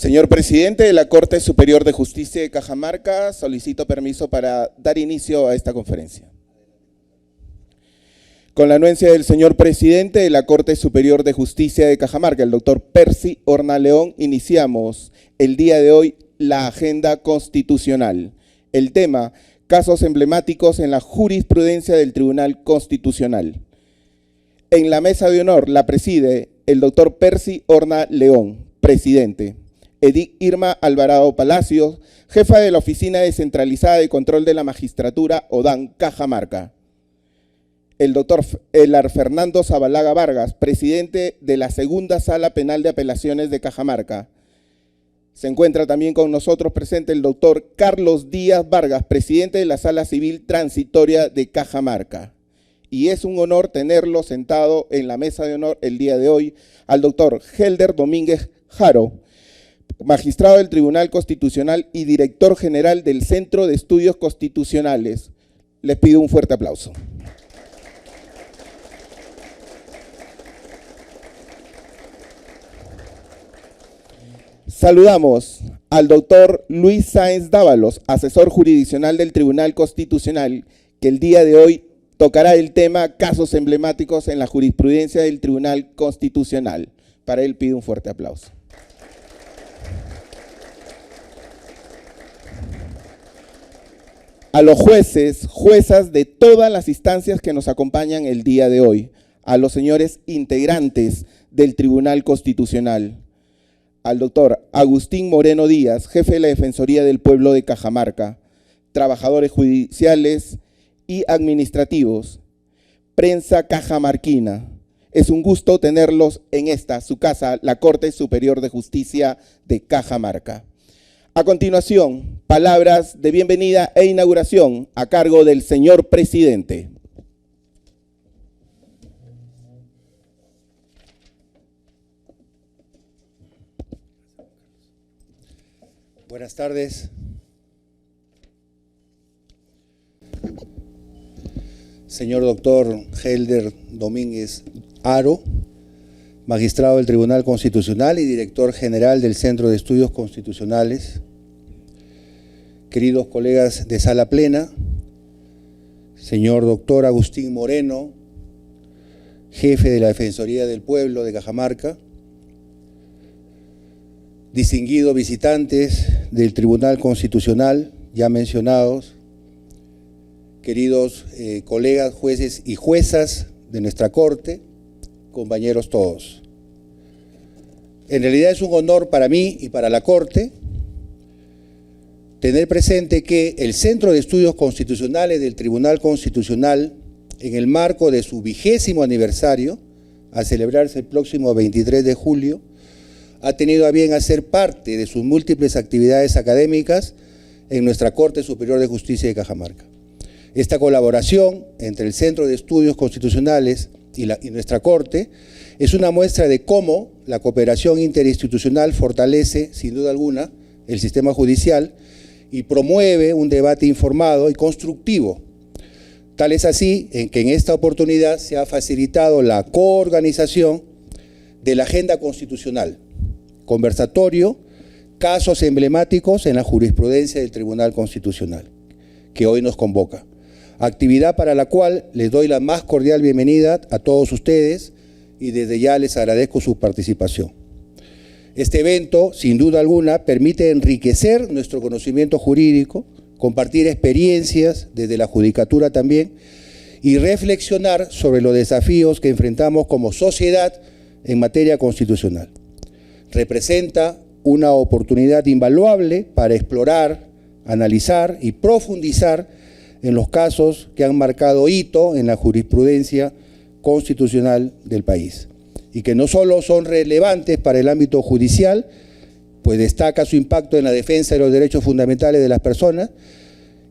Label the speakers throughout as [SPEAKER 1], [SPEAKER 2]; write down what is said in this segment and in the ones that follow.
[SPEAKER 1] Señor presidente de la Corte Superior de Justicia de Cajamarca, solicito permiso para dar inicio a esta conferencia. Con la anuencia del señor presidente de la Corte Superior de Justicia de Cajamarca, el doctor Percy Orna León, iniciamos el día de hoy la agenda constitucional. El tema, casos emblemáticos en la jurisprudencia del Tribunal Constitucional. En la mesa de honor la preside el doctor Percy Orna León, presidente. Edith Irma Alvarado Palacios, jefa de la Oficina Descentralizada de Control de la Magistratura, ODAN, Cajamarca. El doctor Elar Fernando Zabalaga Vargas, presidente de la Segunda Sala Penal de Apelaciones de Cajamarca. Se encuentra también con nosotros presente el doctor Carlos Díaz Vargas, presidente de la Sala Civil Transitoria de Cajamarca. Y es un honor tenerlo sentado en la mesa de honor el día de hoy al doctor Helder Domínguez Jaro, magistrado del Tribunal Constitucional y director general del Centro de Estudios Constitucionales. Les pido un fuerte aplauso. Saludamos al doctor Luis Sáenz Dávalos, asesor jurisdiccional del Tribunal Constitucional, que el día de hoy tocará el tema casos emblemáticos en la jurisprudencia del Tribunal Constitucional. Para él pido un fuerte aplauso. A los jueces, juezas de todas las instancias que nos acompañan el día de hoy, a los señores integrantes del Tribunal Constitucional, al doctor Agustín Moreno Díaz, jefe de la Defensoría del Pueblo de Cajamarca, trabajadores judiciales y administrativos, prensa cajamarquina. Es un gusto tenerlos en esta, su casa, la Corte Superior de Justicia de Cajamarca. A continuación, palabras de bienvenida e inauguración a cargo del señor presidente.
[SPEAKER 2] Buenas tardes. Señor doctor Helder Domínguez Jaro, magistrado del Tribunal Constitucional y director general del Centro de Estudios Constitucionales. Queridos colegas de Sala Plena, señor doctor Agustín Moreno, jefe de la Defensoría del Pueblo de Cajamarca, distinguidos visitantes del Tribunal Constitucional, ya mencionados, queridos colegas, jueces y juezas de nuestra Corte, compañeros todos. En realidad es un honor para mí y para la Corte tener presente que el Centro de Estudios Constitucionales del Tribunal Constitucional, en el marco de su 20º aniversario, a celebrarse el próximo 23 de julio, ha tenido a bien hacer parte de sus múltiples actividades académicas en nuestra Corte Superior de Justicia de Cajamarca. Esta colaboración entre el Centro de Estudios Constitucionales y nuestra Corte es una muestra de cómo la cooperación interinstitucional fortalece, sin duda alguna, el sistema judicial y promueve un debate informado y constructivo. Tal es así en que en esta oportunidad se ha facilitado la coorganización de la agenda constitucional, conversatorio, casos emblemáticos en la jurisprudencia del Tribunal Constitucional, que hoy nos convoca. Actividad para la cual les doy la más cordial bienvenida a todos ustedes y desde ya les agradezco su participación. Este evento, sin duda alguna, permite enriquecer nuestro conocimiento jurídico, compartir experiencias desde la judicatura también y reflexionar sobre los desafíos que enfrentamos como sociedad en materia constitucional. Representa una oportunidad invaluable para explorar, analizar y profundizar en los casos que han marcado hito en la jurisprudencia constitucional del país y que no solo son relevantes para el ámbito judicial, pues destaca su impacto en la defensa de los derechos fundamentales de las personas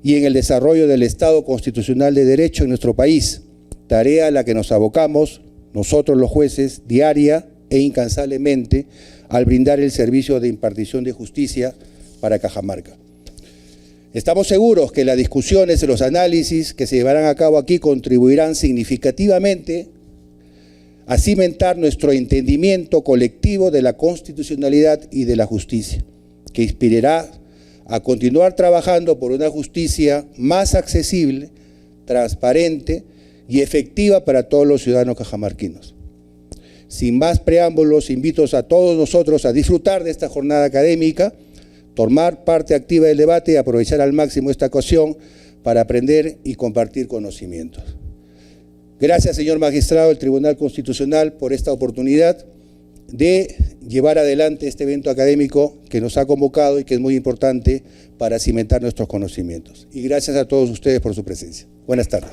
[SPEAKER 2] y en el desarrollo del Estado constitucional de derecho en nuestro país, tarea a la que nos abocamos nosotros los jueces diaria e incansablemente al brindar el servicio de impartición de justicia para Cajamarca. Estamos seguros que las discusiones y los análisis que se llevarán a cabo aquí contribuirán significativamente a cimentar nuestro entendimiento colectivo de la constitucionalidad y de la justicia, que inspirará a continuar trabajando por una justicia más accesible, transparente y efectiva para todos los ciudadanos cajamarquinos. Sin más preámbulos, invito a todos nosotros a disfrutar de esta jornada académica, tomar parte activa del debate y aprovechar al máximo esta ocasión para aprender y compartir conocimientos. Gracias, señor magistrado del Tribunal Constitucional, por esta oportunidad de llevar adelante este evento académico que nos ha convocado y que es muy importante para cimentar nuestros conocimientos. Y gracias a todos ustedes por su presencia. Buenas tardes.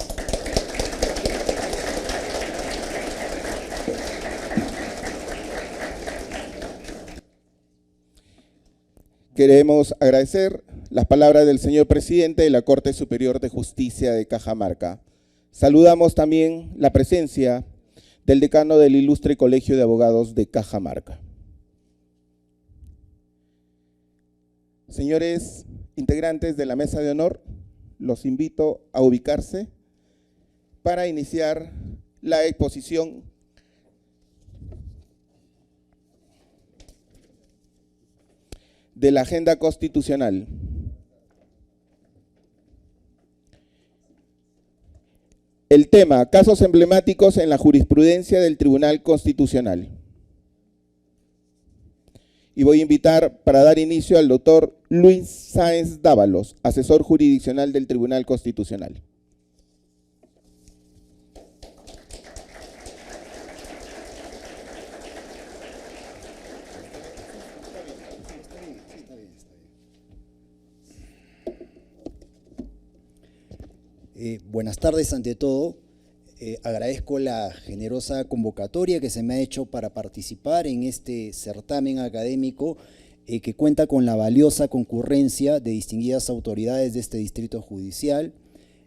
[SPEAKER 1] Queremos agradecer las palabras del señor presidente de la Corte Superior de Justicia de Cajamarca. Saludamos también la presencia del decano del Ilustre Colegio de Abogados de Cajamarca. Señores integrantes de la mesa de honor, los invito a ubicarse para iniciar la exposición de la agenda constitucional. El tema, casos emblemáticos en la jurisprudencia del Tribunal Constitucional. Y voy a invitar para dar inicio al doctor Luis Sáenz Dávalos, asesor jurisdiccional del Tribunal Constitucional.
[SPEAKER 3] Buenas tardes ante todo. Agradezco la generosa convocatoria que se me ha hecho para participar en este certamen académico que cuenta con la valiosa concurrencia de distinguidas autoridades de este distrito judicial,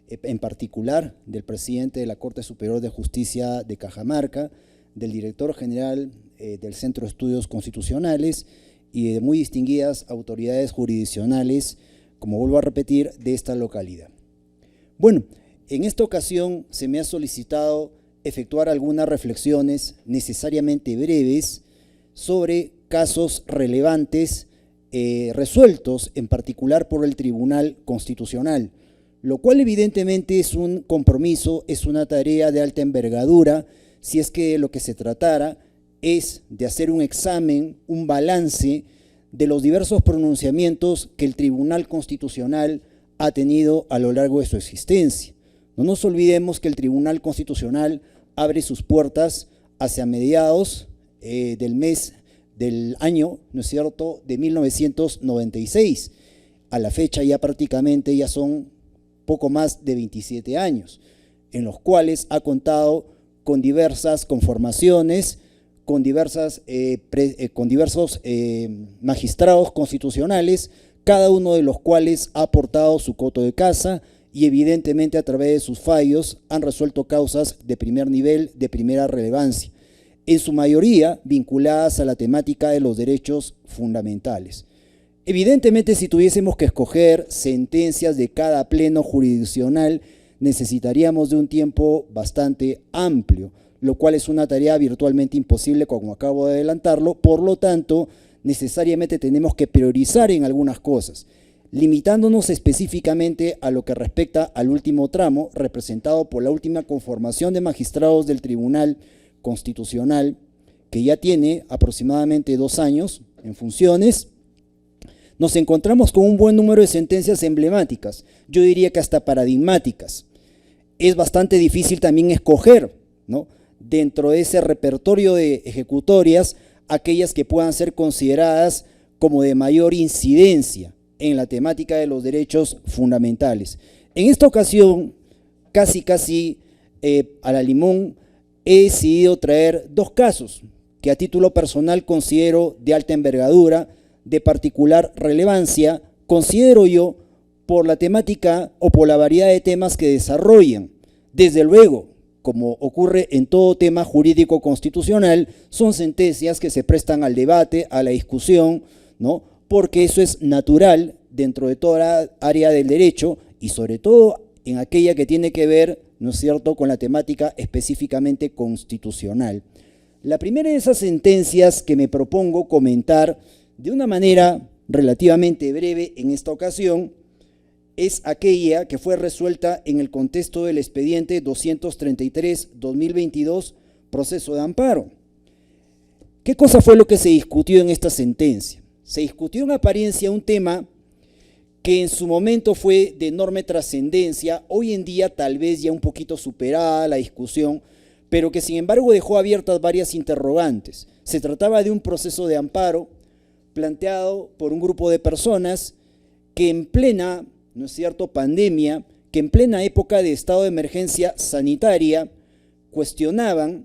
[SPEAKER 3] en particular del presidente de la Corte Superior de Justicia de Cajamarca, del director general del Centro de Estudios Constitucionales y de muy distinguidas autoridades jurisdiccionales, como vuelvo a repetir, de esta localidad. Bueno, en esta ocasión se me ha solicitado efectuar algunas reflexiones necesariamente breves sobre casos relevantes resueltos en particular por el Tribunal Constitucional, lo cual evidentemente es un compromiso, es una tarea de alta envergadura, si es que lo que se tratara es de hacer un examen, un balance de los diversos pronunciamientos que el Tribunal Constitucional ha tenido a lo largo de su existencia. No nos olvidemos que el Tribunal Constitucional abre sus puertas hacia mediados del año, ¿no es cierto?, de 1996. A la fecha ya prácticamente ya son poco más de 27 años, en los cuales ha contado con diversas conformaciones, con diversos magistrados constitucionales, cada uno de los cuales ha aportado su coto de caza y evidentemente a través de sus fallos han resuelto causas de primer nivel, de primera relevancia, en su mayoría vinculadas a la temática de los derechos fundamentales. Evidentemente, si tuviésemos que escoger sentencias de cada pleno jurisdiccional, necesitaríamos de un tiempo bastante amplio, lo cual es una tarea virtualmente imposible, como acabo de adelantarlo. Por lo tanto, necesariamente tenemos que priorizar en algunas cosas, limitándonos específicamente a lo que respecta al último tramo, representado por la última conformación de magistrados del Tribunal Constitucional, que ya tiene aproximadamente 2 años en funciones. Nos encontramos con un buen número de sentencias emblemáticas, yo diría que hasta paradigmáticas. Es bastante difícil también escoger, ¿no?, dentro de ese repertorio de ejecutorias, aquellas que puedan ser consideradas como de mayor incidencia en la temática de los derechos fundamentales. En esta ocasión, casi a la limón, he decidido traer 2 casos que a título personal considero de alta envergadura, de particular relevancia, considero yo, por la temática o por la variedad de temas que desarrollan. Desde luego, como ocurre en todo tema jurídico constitucional, son sentencias que se prestan al debate, a la discusión, ¿no?, porque eso es natural dentro de toda área del derecho y sobre todo en aquella que tiene que ver, ¿no es cierto?, con la temática específicamente constitucional. La primera de esas sentencias que me propongo comentar de una manera relativamente breve en esta ocasión es aquella que fue resuelta en el contexto del expediente 233-2022, proceso de amparo. ¿Qué cosa fue lo que se discutió en esta sentencia? Se discutió en apariencia un tema que en su momento fue de enorme trascendencia, hoy en día tal vez ya un poquito superada la discusión, pero que sin embargo dejó abiertas varias interrogantes. Se trataba de un proceso de amparo planteado por un grupo de personas que en plena, ¿no es cierto?, pandemia, que en plena época de estado de emergencia sanitaria, cuestionaban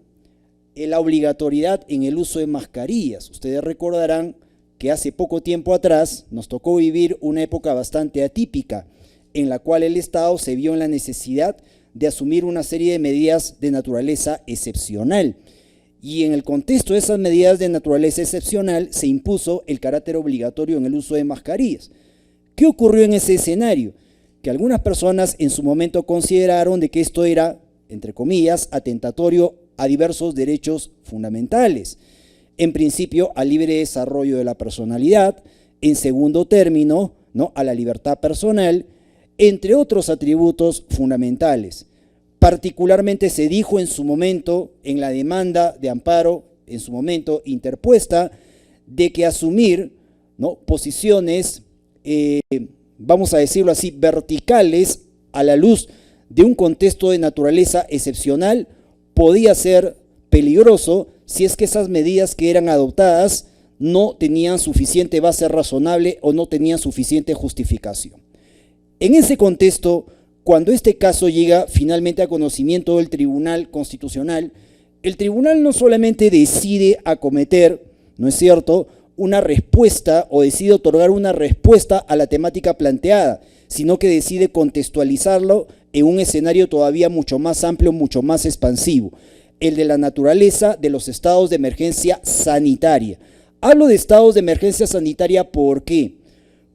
[SPEAKER 3] la obligatoriedad en el uso de mascarillas. Ustedes recordarán que hace poco tiempo atrás nos tocó vivir una época bastante atípica, en la cual el Estado se vio en la necesidad de asumir una serie de medidas de naturaleza excepcional. Y en el contexto de esas medidas de naturaleza excepcional se impuso el carácter obligatorio en el uso de mascarillas. ¿Qué ocurrió en ese escenario? Que algunas personas en su momento consideraron de que esto era, entre comillas, atentatorio a diversos derechos fundamentales. En principio, al libre desarrollo de la personalidad, en segundo término, ¿no?, a la libertad personal, entre otros atributos fundamentales. Particularmente se dijo en su momento, en la demanda de amparo, en su momento interpuesta, de que asumir, ¿no?, posiciones, vamos a decirlo así, verticales a la luz de un contexto de naturaleza excepcional, podía ser peligroso si es que esas medidas que eran adoptadas no tenían suficiente base razonable o no tenían suficiente justificación. En ese contexto, cuando este caso llega finalmente a conocimiento del Tribunal Constitucional, el tribunal no solamente decide acometer, ¿no es cierto?, una respuesta o decide otorgar una respuesta a la temática planteada, sino que decide contextualizarlo en un escenario todavía mucho más amplio, mucho más expansivo, el de la naturaleza de los estados de emergencia sanitaria. Hablo de estados de emergencia sanitaria, ¿por qué?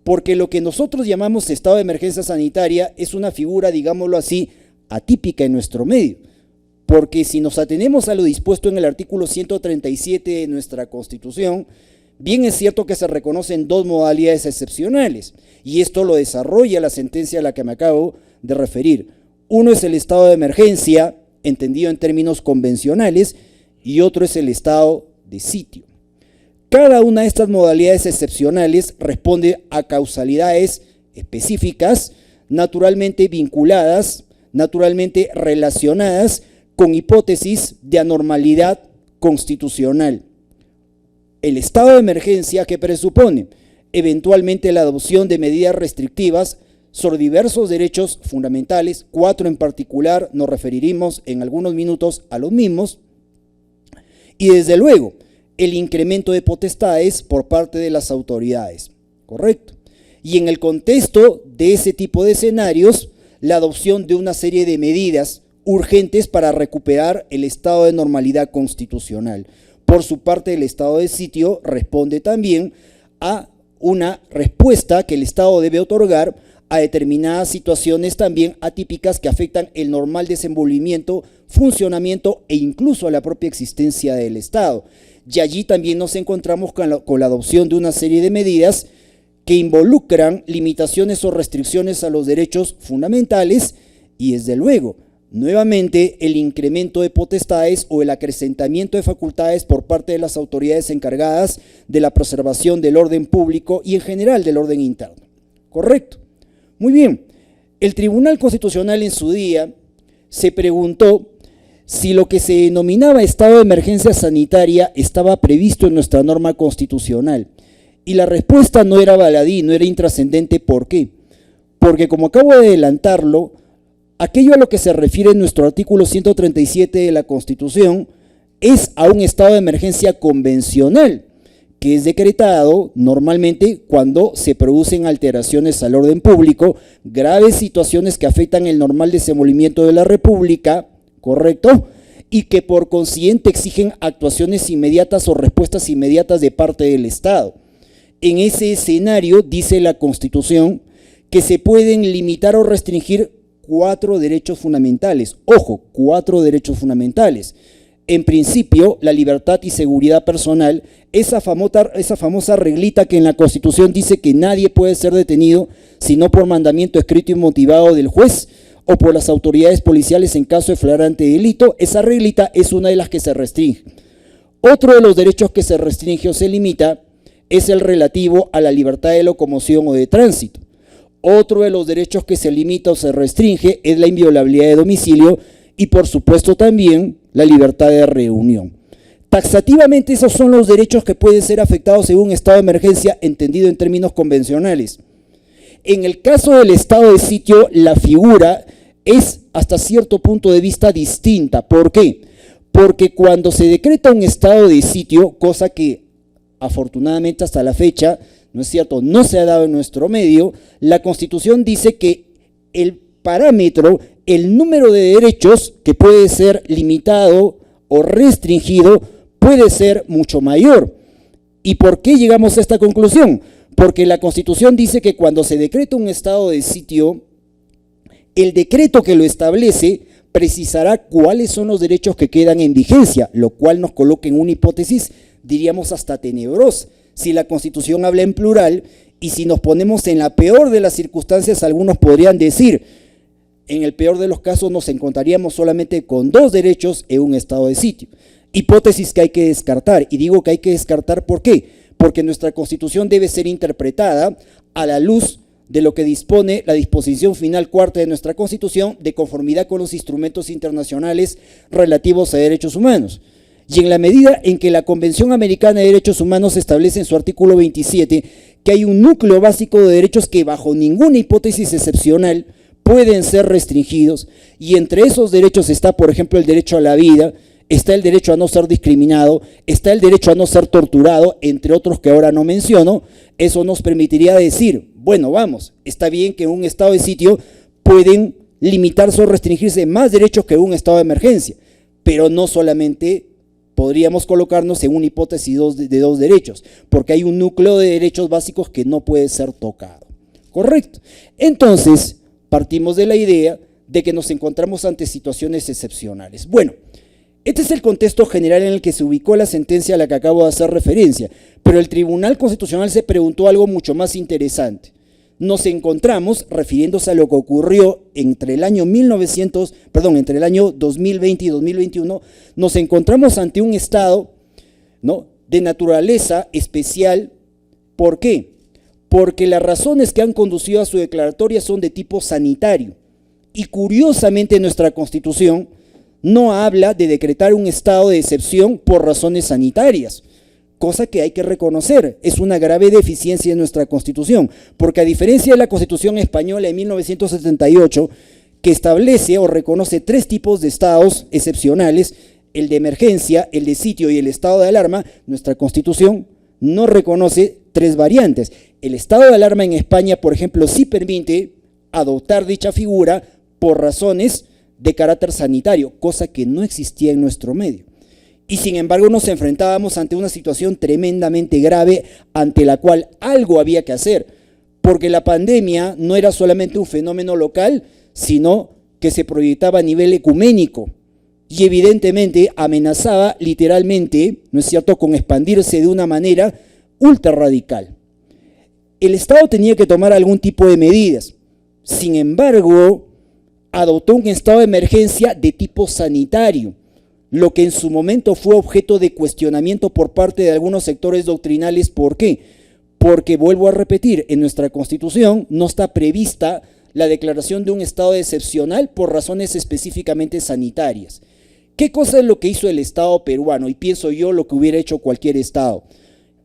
[SPEAKER 3] Porque lo que nosotros llamamos estado de emergencia sanitaria es una figura, digámoslo así, atípica en nuestro medio. Porque si nos atenemos a lo dispuesto en el artículo 137 de nuestra Constitución, bien es cierto que se reconocen dos modalidades excepcionales, y esto lo desarrolla la sentencia a la que me acabo de referir. Uno es el estado de emergencia, entendido en términos convencionales, y otro es el estado de sitio. Cada una de estas modalidades excepcionales responde a causalidades específicas, naturalmente vinculadas, naturalmente relacionadas con hipótesis de anormalidad constitucional. El estado de emergencia, que presupone eventualmente la adopción de medidas restrictivas sobre diversos derechos fundamentales, 4 en particular, nos referiremos en algunos minutos a los mismos, y desde luego el incremento de potestades por parte de las autoridades, ¿correcto? Y en el contexto de ese tipo de escenarios, la adopción de una serie de medidas urgentes para recuperar el estado de normalidad constitucional. Por su parte, el estado de sitio responde también a una respuesta que el Estado debe otorgar a determinadas situaciones también atípicas que afectan el normal desenvolvimiento, funcionamiento e incluso a la propia existencia del Estado. Y allí también nos encontramos con la adopción de una serie de medidas que involucran limitaciones o restricciones a los derechos fundamentales y, desde luego, nuevamente el incremento de potestades o el acrecentamiento de facultades por parte de las autoridades encargadas de la preservación del orden público y en general del orden interno. ¿Correcto? Muy bien, el Tribunal Constitucional en su día se preguntó si lo que se denominaba estado de emergencia sanitaria estaba previsto en nuestra norma constitucional. Y la respuesta no era baladí, no era intrascendente. ¿Por qué? Porque, como acabo de adelantarlo, aquello a lo que se refiere en nuestro artículo 137 de la Constitución es a un estado de emergencia convencional, que es decretado normalmente cuando se producen alteraciones al orden público, graves situaciones que afectan el normal desenvolvimiento de la República, ¿correcto? Y que por consiguiente exigen actuaciones inmediatas o respuestas inmediatas de parte del Estado. En ese escenario, dice la Constitución, que se pueden limitar o restringir 4 derechos fundamentales. Ojo, 4 derechos fundamentales. En principio, la libertad y seguridad personal, esa famosa reglita que en la Constitución dice que nadie puede ser detenido sino por mandamiento escrito y motivado del juez o por las autoridades policiales en caso de flagrante delito, esa reglita es una de las que se restringe. Otro de los derechos que se restringe o se limita es el relativo a la libertad de locomoción o de tránsito. Otro de los derechos que se limita o se restringe es la inviolabilidad de domicilio y por supuesto también la libertad de reunión. Taxativamente esos son los derechos que pueden ser afectados en un estado de emergencia entendido en términos convencionales. En el caso del estado de sitio, la figura es hasta cierto punto de vista distinta. ¿Por qué? Porque cuando se decreta un estado de sitio, cosa que afortunadamente hasta la fecha, no es cierto, no se ha dado en nuestro medio, la Constitución dice que el parámetro, el número de derechos que puede ser limitado o restringido puede ser mucho mayor. ¿Y por qué llegamos a esta conclusión? Porque la Constitución dice que cuando se decreta un estado de sitio, el decreto que lo establece precisará cuáles son los derechos que quedan en vigencia, lo cual nos coloca en una hipótesis, diríamos hasta tenebrosa. Si la Constitución habla en plural y si nos ponemos en la peor de las circunstancias, algunos podrían decir, en el peor de los casos nos encontraríamos solamente con 2 derechos en un estado de sitio. Hipótesis que hay que descartar, y digo que hay que descartar ¿por qué? Porque nuestra Constitución debe ser interpretada a la luz de lo que dispone la disposición final 4ª de nuestra Constitución de conformidad con los instrumentos internacionales relativos a derechos humanos. Y en la medida en que la Convención Americana de Derechos Humanos establece en su artículo 27 que hay un núcleo básico de derechos que bajo ninguna hipótesis excepcional pueden ser restringidos, y entre esos derechos está, por ejemplo, el derecho a la vida, está el derecho a no ser discriminado, está el derecho a no ser torturado, entre otros que ahora no menciono. Eso nos permitiría decir, bueno, vamos, está bien que en un estado de sitio pueden limitarse o restringirse más derechos que en un estado de emergencia, pero no solamente podríamos colocarnos en una hipótesis de 2 derechos, porque hay un núcleo de derechos básicos que no puede ser tocado. ¿Correcto? Entonces, partimos de la idea de que nos encontramos ante situaciones excepcionales. Bueno, este es el contexto general en el que se ubicó la sentencia a la que acabo de hacer referencia, pero el Tribunal Constitucional se preguntó algo mucho más interesante. Nos encontramos, refiriéndose a lo que ocurrió entre el año 2020 y 2021, nos encontramos ante un estado, ¿no?, de naturaleza especial. ¿Por qué? Porque las razones que han conducido a su declaratoria son de tipo sanitario. Y curiosamente nuestra Constitución no habla de decretar un estado de excepción por razones sanitarias, cosa que hay que reconocer, es una grave deficiencia en nuestra Constitución, porque a diferencia de la Constitución española de 1978, que establece o reconoce 3 tipos de estados excepcionales, el de emergencia, el de sitio y el estado de alarma, nuestra Constitución no reconoce 3 variantes. El estado de alarma en España, por ejemplo, sí permite adoptar dicha figura por razones de carácter sanitario, cosa que no existía en nuestro medio. Y sin embargo nos enfrentábamos ante una situación tremendamente grave ante la cual algo había que hacer, porque la pandemia no era solamente un fenómeno local, sino que se proyectaba a nivel ecuménico y evidentemente amenazaba literalmente, ¿no es cierto?, con expandirse de una manera ultra radical. El Estado tenía que tomar algún tipo de medidas, sin embargo, adoptó un estado de emergencia de tipo sanitario, lo que en su momento fue objeto de cuestionamiento por parte de algunos sectores doctrinales. ¿Por qué? Porque, vuelvo a repetir, en nuestra Constitución no está prevista la declaración de un estado excepcional por razones específicamente sanitarias. ¿Qué cosa es lo que hizo el Estado peruano? Y pienso yo lo que hubiera hecho cualquier Estado.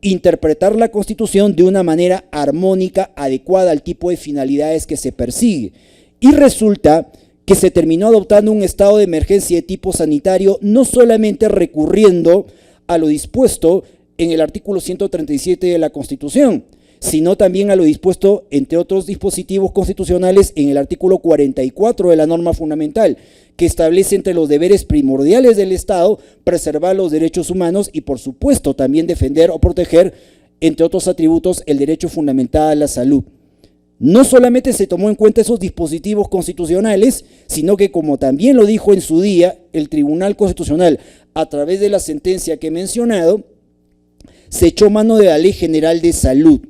[SPEAKER 3] Interpretar la Constitución de una manera armónica, adecuada al tipo de finalidades que se persigue. Y resulta que se terminó adoptando un estado de emergencia de tipo sanitario, no solamente recurriendo a lo dispuesto en el artículo 137 de la Constitución, sino también a lo dispuesto, entre otros dispositivos constitucionales, en el artículo 44 de la norma fundamental, que establece entre los deberes primordiales del Estado preservar los derechos humanos y, por supuesto, también defender o proteger, entre otros atributos, el derecho fundamental a la salud. no solamente se tomó en cuenta esos dispositivos constitucionales, sino que, como también lo dijo en su día el Tribunal Constitucional a través de la sentencia que he mencionado, se echó mano de la Ley General de Salud.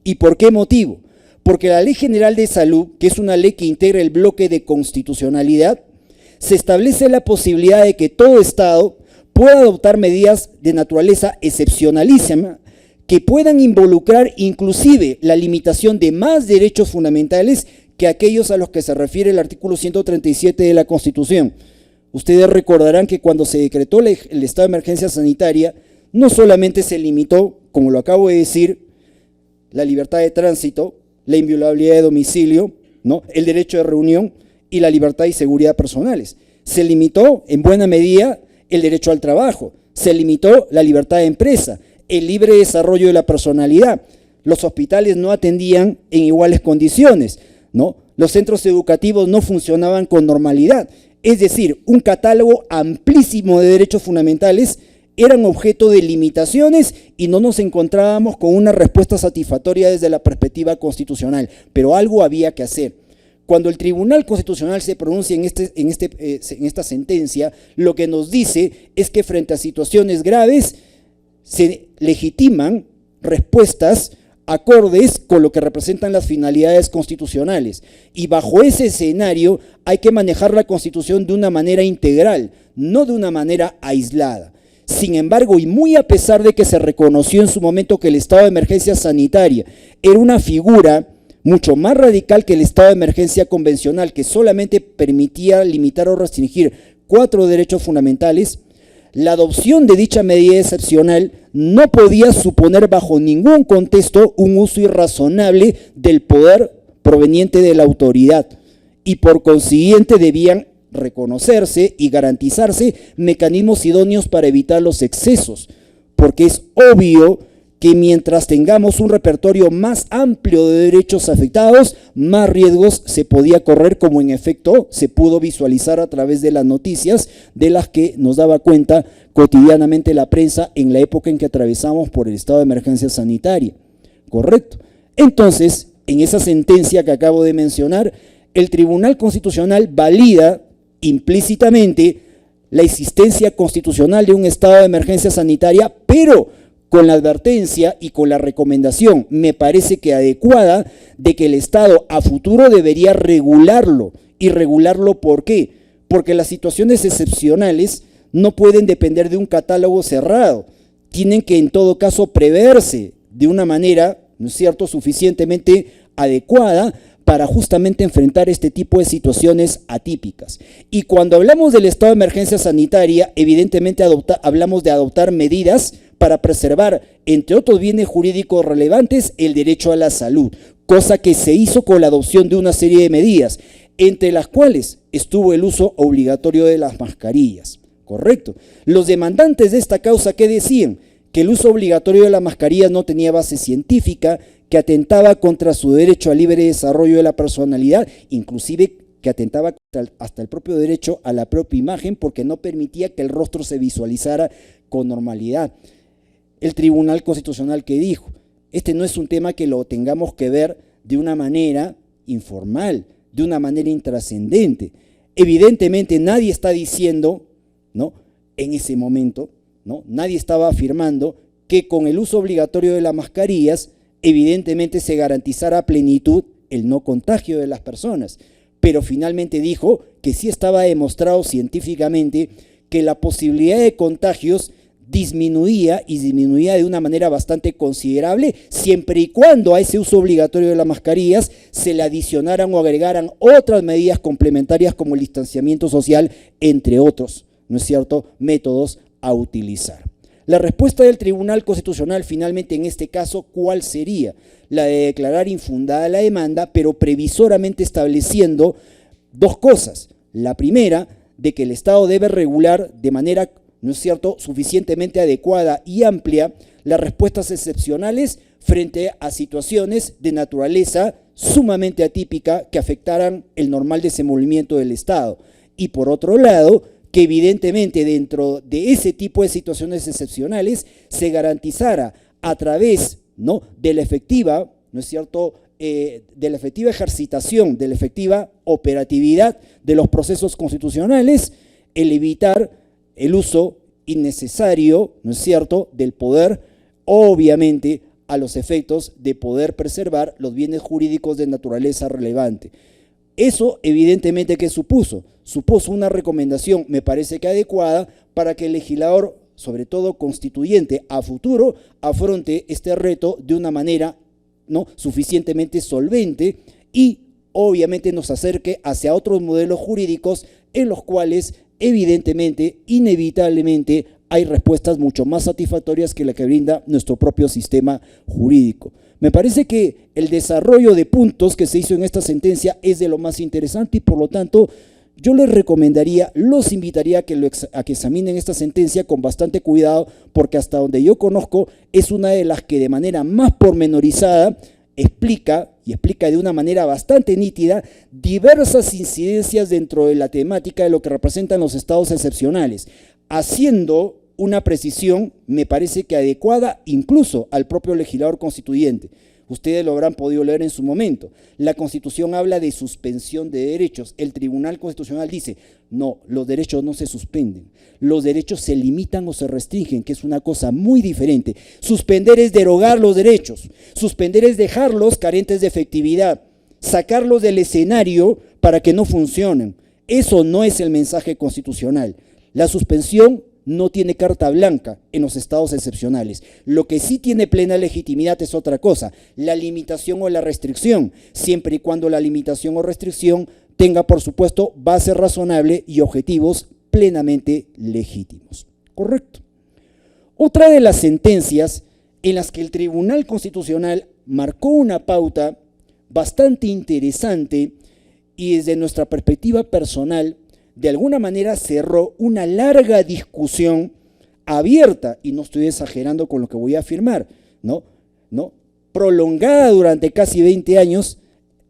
[SPEAKER 3] ¿Y por qué motivo? Porque la Ley General de Salud, que es una ley que integra el bloque de constitucionalidad, se establece la posibilidad de que todo Estado pueda adoptar medidas de naturaleza excepcionalísima que puedan involucrar inclusive la limitación de más derechos fundamentales que aquellos a los que se refiere el artículo 137 de la Constitución. Ustedes recordarán que cuando se decretó el estado de emergencia sanitaria, no solamente se limitó, como lo acabo de decir, la libertad de tránsito, la inviolabilidad de domicilio, ¿no?, el derecho de reunión y la libertad y seguridad personales. Se limitó en buena medida el derecho al trabajo, se limitó la libertad de empresa, el libre desarrollo de la personalidad. Los hospitales no atendían en iguales condiciones, ¿no? Los centros educativos no funcionaban con normalidad. Es decir, un catálogo amplísimo de derechos fundamentales eran objeto de limitaciones y no nos encontrábamos con una respuesta satisfactoria desde la perspectiva constitucional, pero algo había que hacer. Cuando el Tribunal Constitucional se pronuncia en esta sentencia, lo que nos dice es que frente a situaciones graves se legitiman respuestas acordes con lo que representan las finalidades constitucionales. Y bajo ese escenario hay que manejar la Constitución de una manera integral, no de una manera aislada. Sin embargo, y muy a pesar de que se reconoció en su momento que el estado de emergencia sanitaria era una figura mucho más radical que el estado de emergencia convencional, que solamente permitía limitar o restringir 4 derechos fundamentales, la adopción de dicha medida excepcional no podía suponer bajo ningún contexto un uso irrazonable del poder proveniente de la autoridad y por consiguiente debían reconocerse y garantizarse mecanismos idóneos para evitar los excesos, porque es obvio que mientras tengamos un repertorio más amplio de derechos afectados, más riesgos se podía correr, como en efecto se pudo visualizar a través de las noticias de las que nos daba cuenta cotidianamente la prensa en la época en que atravesamos por el estado de emergencia sanitaria. ¿Correcto? Entonces, en esa sentencia que acabo de mencionar, el Tribunal Constitucional valida implícitamente la existencia constitucional de un estado de emergencia sanitaria, pero con la advertencia y con la recomendación, me parece que adecuada, de que el Estado a futuro debería regularlo. ¿Y regularlo por qué? Porque las situaciones excepcionales no pueden depender de un catálogo cerrado, tienen que en todo caso preverse de una manera, ¿no es cierto?, suficientemente adecuada para justamente enfrentar este tipo de situaciones atípicas. Y cuando hablamos del estado de emergencia sanitaria, evidentemente hablamos de adoptar medidas para preservar, entre otros bienes jurídicos relevantes, el derecho a la salud, cosa que se hizo con la adopción de una serie de medidas, entre las cuales estuvo el uso obligatorio de las mascarillas, ¿correcto? Los demandantes de esta causa, ¿qué decían? Que el uso obligatorio de las mascarillas no tenía base científica, que atentaba contra su derecho al libre desarrollo de la personalidad, inclusive que atentaba hasta el propio derecho a la propia imagen, porque no permitía que el rostro se visualizara con normalidad. El Tribunal Constitucional, que dijo, este no es un tema que lo tengamos que ver de una manera informal, de una manera intrascendente. Evidentemente nadie está diciendo, ¿no?, en ese momento, ¿no?, nadie estaba afirmando que con el uso obligatorio de las mascarillas evidentemente se garantizara a plenitud el no contagio de las personas, pero finalmente dijo que sí estaba demostrado científicamente que la posibilidad de contagios disminuía de una manera bastante considerable, siempre y cuando a ese uso obligatorio de las mascarillas se le adicionaran o agregaran otras medidas complementarias como el distanciamiento social, entre otros, ¿no es cierto?, métodos a utilizar. La respuesta del Tribunal Constitucional finalmente en este caso, ¿cuál sería? La de declarar infundada la demanda, pero previsoramente estableciendo 2 cosas. La primera, de que el Estado debe regular de manera, ¿no es cierto?, suficientemente adecuada y amplia las respuestas excepcionales frente a situaciones de naturaleza sumamente atípica que afectaran el normal desenvolvimiento del Estado. Y por otro lado, que evidentemente dentro de ese tipo de situaciones excepcionales se garantizara a través, ¿no?, de la efectiva, ¿no es cierto?, de la efectiva ejercitación, de la efectiva operatividad de los procesos constitucionales, el evitar el uso innecesario, ¿no es cierto?, del poder, obviamente a los efectos de poder preservar los bienes jurídicos de naturaleza relevante. Eso evidentemente ¿qué supuso? Supuso una recomendación, me parece que adecuada, para que el legislador, sobre todo constituyente, a futuro afronte este reto de una manera, ¿no?, suficientemente solvente y obviamente nos acerque hacia otros modelos jurídicos en los cuales evidentemente, inevitablemente, hay respuestas mucho más satisfactorias que la que brinda nuestro propio sistema jurídico. Me parece que el desarrollo de puntos que se hizo en esta sentencia es de lo más interesante y por lo tanto yo les recomendaría, los invitaría a que examinen esta sentencia con bastante cuidado, porque hasta donde yo conozco es una de las que de manera más pormenorizada explica de una manera bastante nítida diversas incidencias dentro de la temática de lo que representan los estados excepcionales, haciendo una precisión, me parece que adecuada incluso al propio legislador constituyente. Ustedes lo habrán podido leer en su momento. La Constitución habla de suspensión de derechos. El Tribunal Constitucional dice, no, los derechos no se suspenden. Los derechos se limitan o se restringen, que es una cosa muy diferente. Suspender es derogar los derechos. Suspender es dejarlos carentes de efectividad, sacarlos del escenario para que no funcionen. Eso no es el mensaje constitucional. La suspensión no tiene carta blanca en los estados excepcionales. Lo que sí tiene plena legitimidad es otra cosa, la limitación o la restricción, siempre y cuando la limitación o restricción tenga, por supuesto, base razonable y objetivos plenamente legítimos. ¿Correcto? Otra de las sentencias en las que el Tribunal Constitucional marcó una pauta bastante interesante y desde nuestra perspectiva personal, de alguna manera cerró una larga discusión abierta, y no estoy exagerando con lo que voy a afirmar, ¿no? Prolongada durante casi 20 años,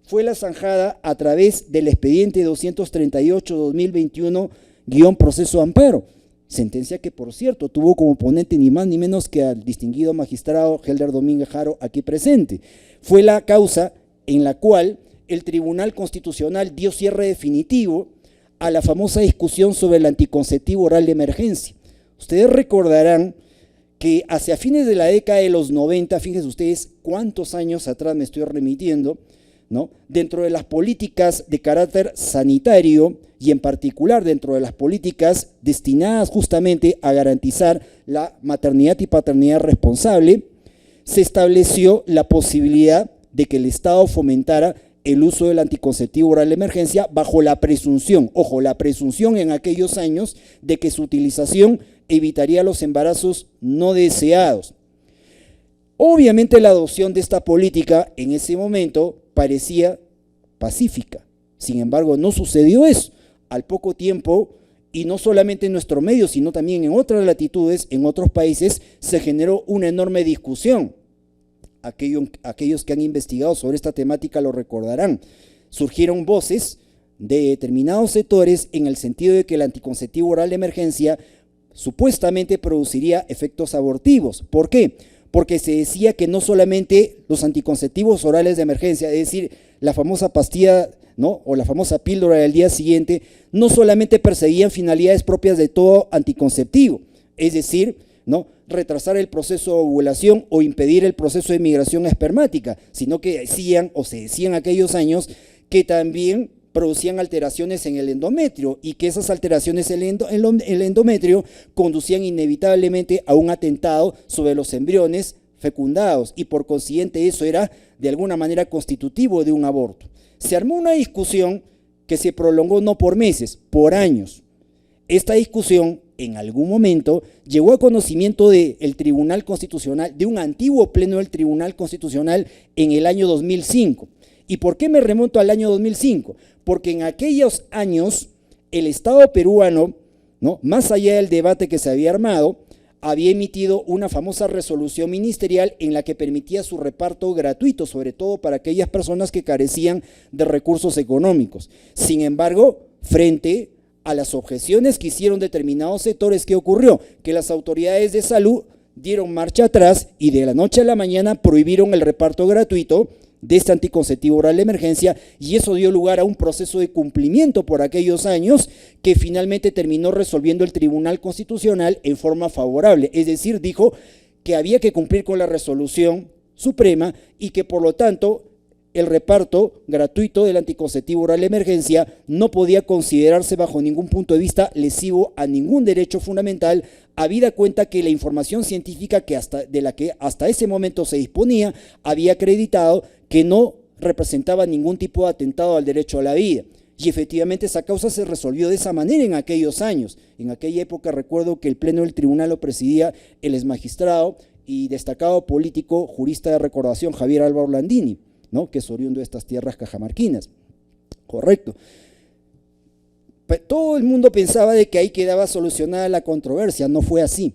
[SPEAKER 3] fue la zanjada a través del expediente 238-2021-proceso amparo, sentencia que, por cierto, tuvo como ponente ni más ni menos que al distinguido magistrado Helder Domínguez Jaro aquí presente. Fue la causa en la cual el Tribunal Constitucional dio cierre definitivo a la famosa discusión sobre el anticonceptivo oral de emergencia. Ustedes recordarán que hacia fines de la década de los 90, fíjense ustedes cuántos años atrás me estoy remitiendo, ¿no?, dentro de las políticas de carácter sanitario y en particular dentro de las políticas destinadas justamente a garantizar la maternidad y paternidad responsable, se estableció la posibilidad de que el Estado fomentara el uso del anticonceptivo oral de emergencia bajo la presunción, ojo, la presunción en aquellos años de que su utilización evitaría los embarazos no deseados. Obviamente la adopción de esta política en ese momento parecía pacífica, sin embargo no sucedió eso. Al poco tiempo, y no solamente en nuestro medio, sino también en otras latitudes, en otros países, se generó una enorme discusión. Aquellos que han investigado sobre esta temática lo recordarán. Surgieron voces de determinados sectores en el sentido de que el anticonceptivo oral de emergencia supuestamente produciría efectos abortivos. ¿Por qué? Porque se decía que no solamente los anticonceptivos orales de emergencia, es decir, la famosa pastilla, ¿no?, o la famosa píldora del día siguiente, no solamente perseguían finalidades propias de todo anticonceptivo, es decir, ¿no?, retrasar el proceso de ovulación o impedir el proceso de migración espermática, sino que decían, o se decía en aquellos años, que también producían alteraciones en el endometrio y que esas alteraciones en el endometrio conducían inevitablemente a un atentado sobre los embriones fecundados y por consiguiente eso era de alguna manera constitutivo de un aborto. Se armó una discusión que se prolongó no por meses, por años. Esta discusión en algún momento llegó a conocimiento del Tribunal Constitucional, de un antiguo pleno del Tribunal Constitucional en el año 2005. ¿Y por qué me remonto al año 2005? Porque en aquellos años el Estado peruano, ¿no?, más allá del debate que se había armado, había emitido una famosa resolución ministerial en la que permitía su reparto gratuito, sobre todo para aquellas personas que carecían de recursos económicos. Sin embargo, frente a las objeciones que hicieron determinados sectores, ¿qué ocurrió? Que las autoridades de salud dieron marcha atrás y de la noche a la mañana prohibieron el reparto gratuito de este anticonceptivo oral de emergencia, y eso dio lugar a un proceso de cumplimiento por aquellos años que finalmente terminó resolviendo el Tribunal Constitucional en forma favorable, es decir, dijo que había que cumplir con la resolución suprema y que por lo tanto el reparto gratuito del anticonceptivo oral de emergencia no podía considerarse bajo ningún punto de vista lesivo a ningún derecho fundamental, habida cuenta que la información científica de la que hasta ese momento se disponía había acreditado que no representaba ningún tipo de atentado al derecho a la vida. Y efectivamente esa causa se resolvió de esa manera en aquellos años. En aquella época recuerdo que el pleno del tribunal lo presidía el exmagistrado y destacado político, jurista de recordación, Javier Álvaro Landini, ¿no?, que es oriundo de estas tierras cajamarquinas. Correcto. Todo el mundo pensaba de que ahí quedaba solucionada la controversia, no fue así.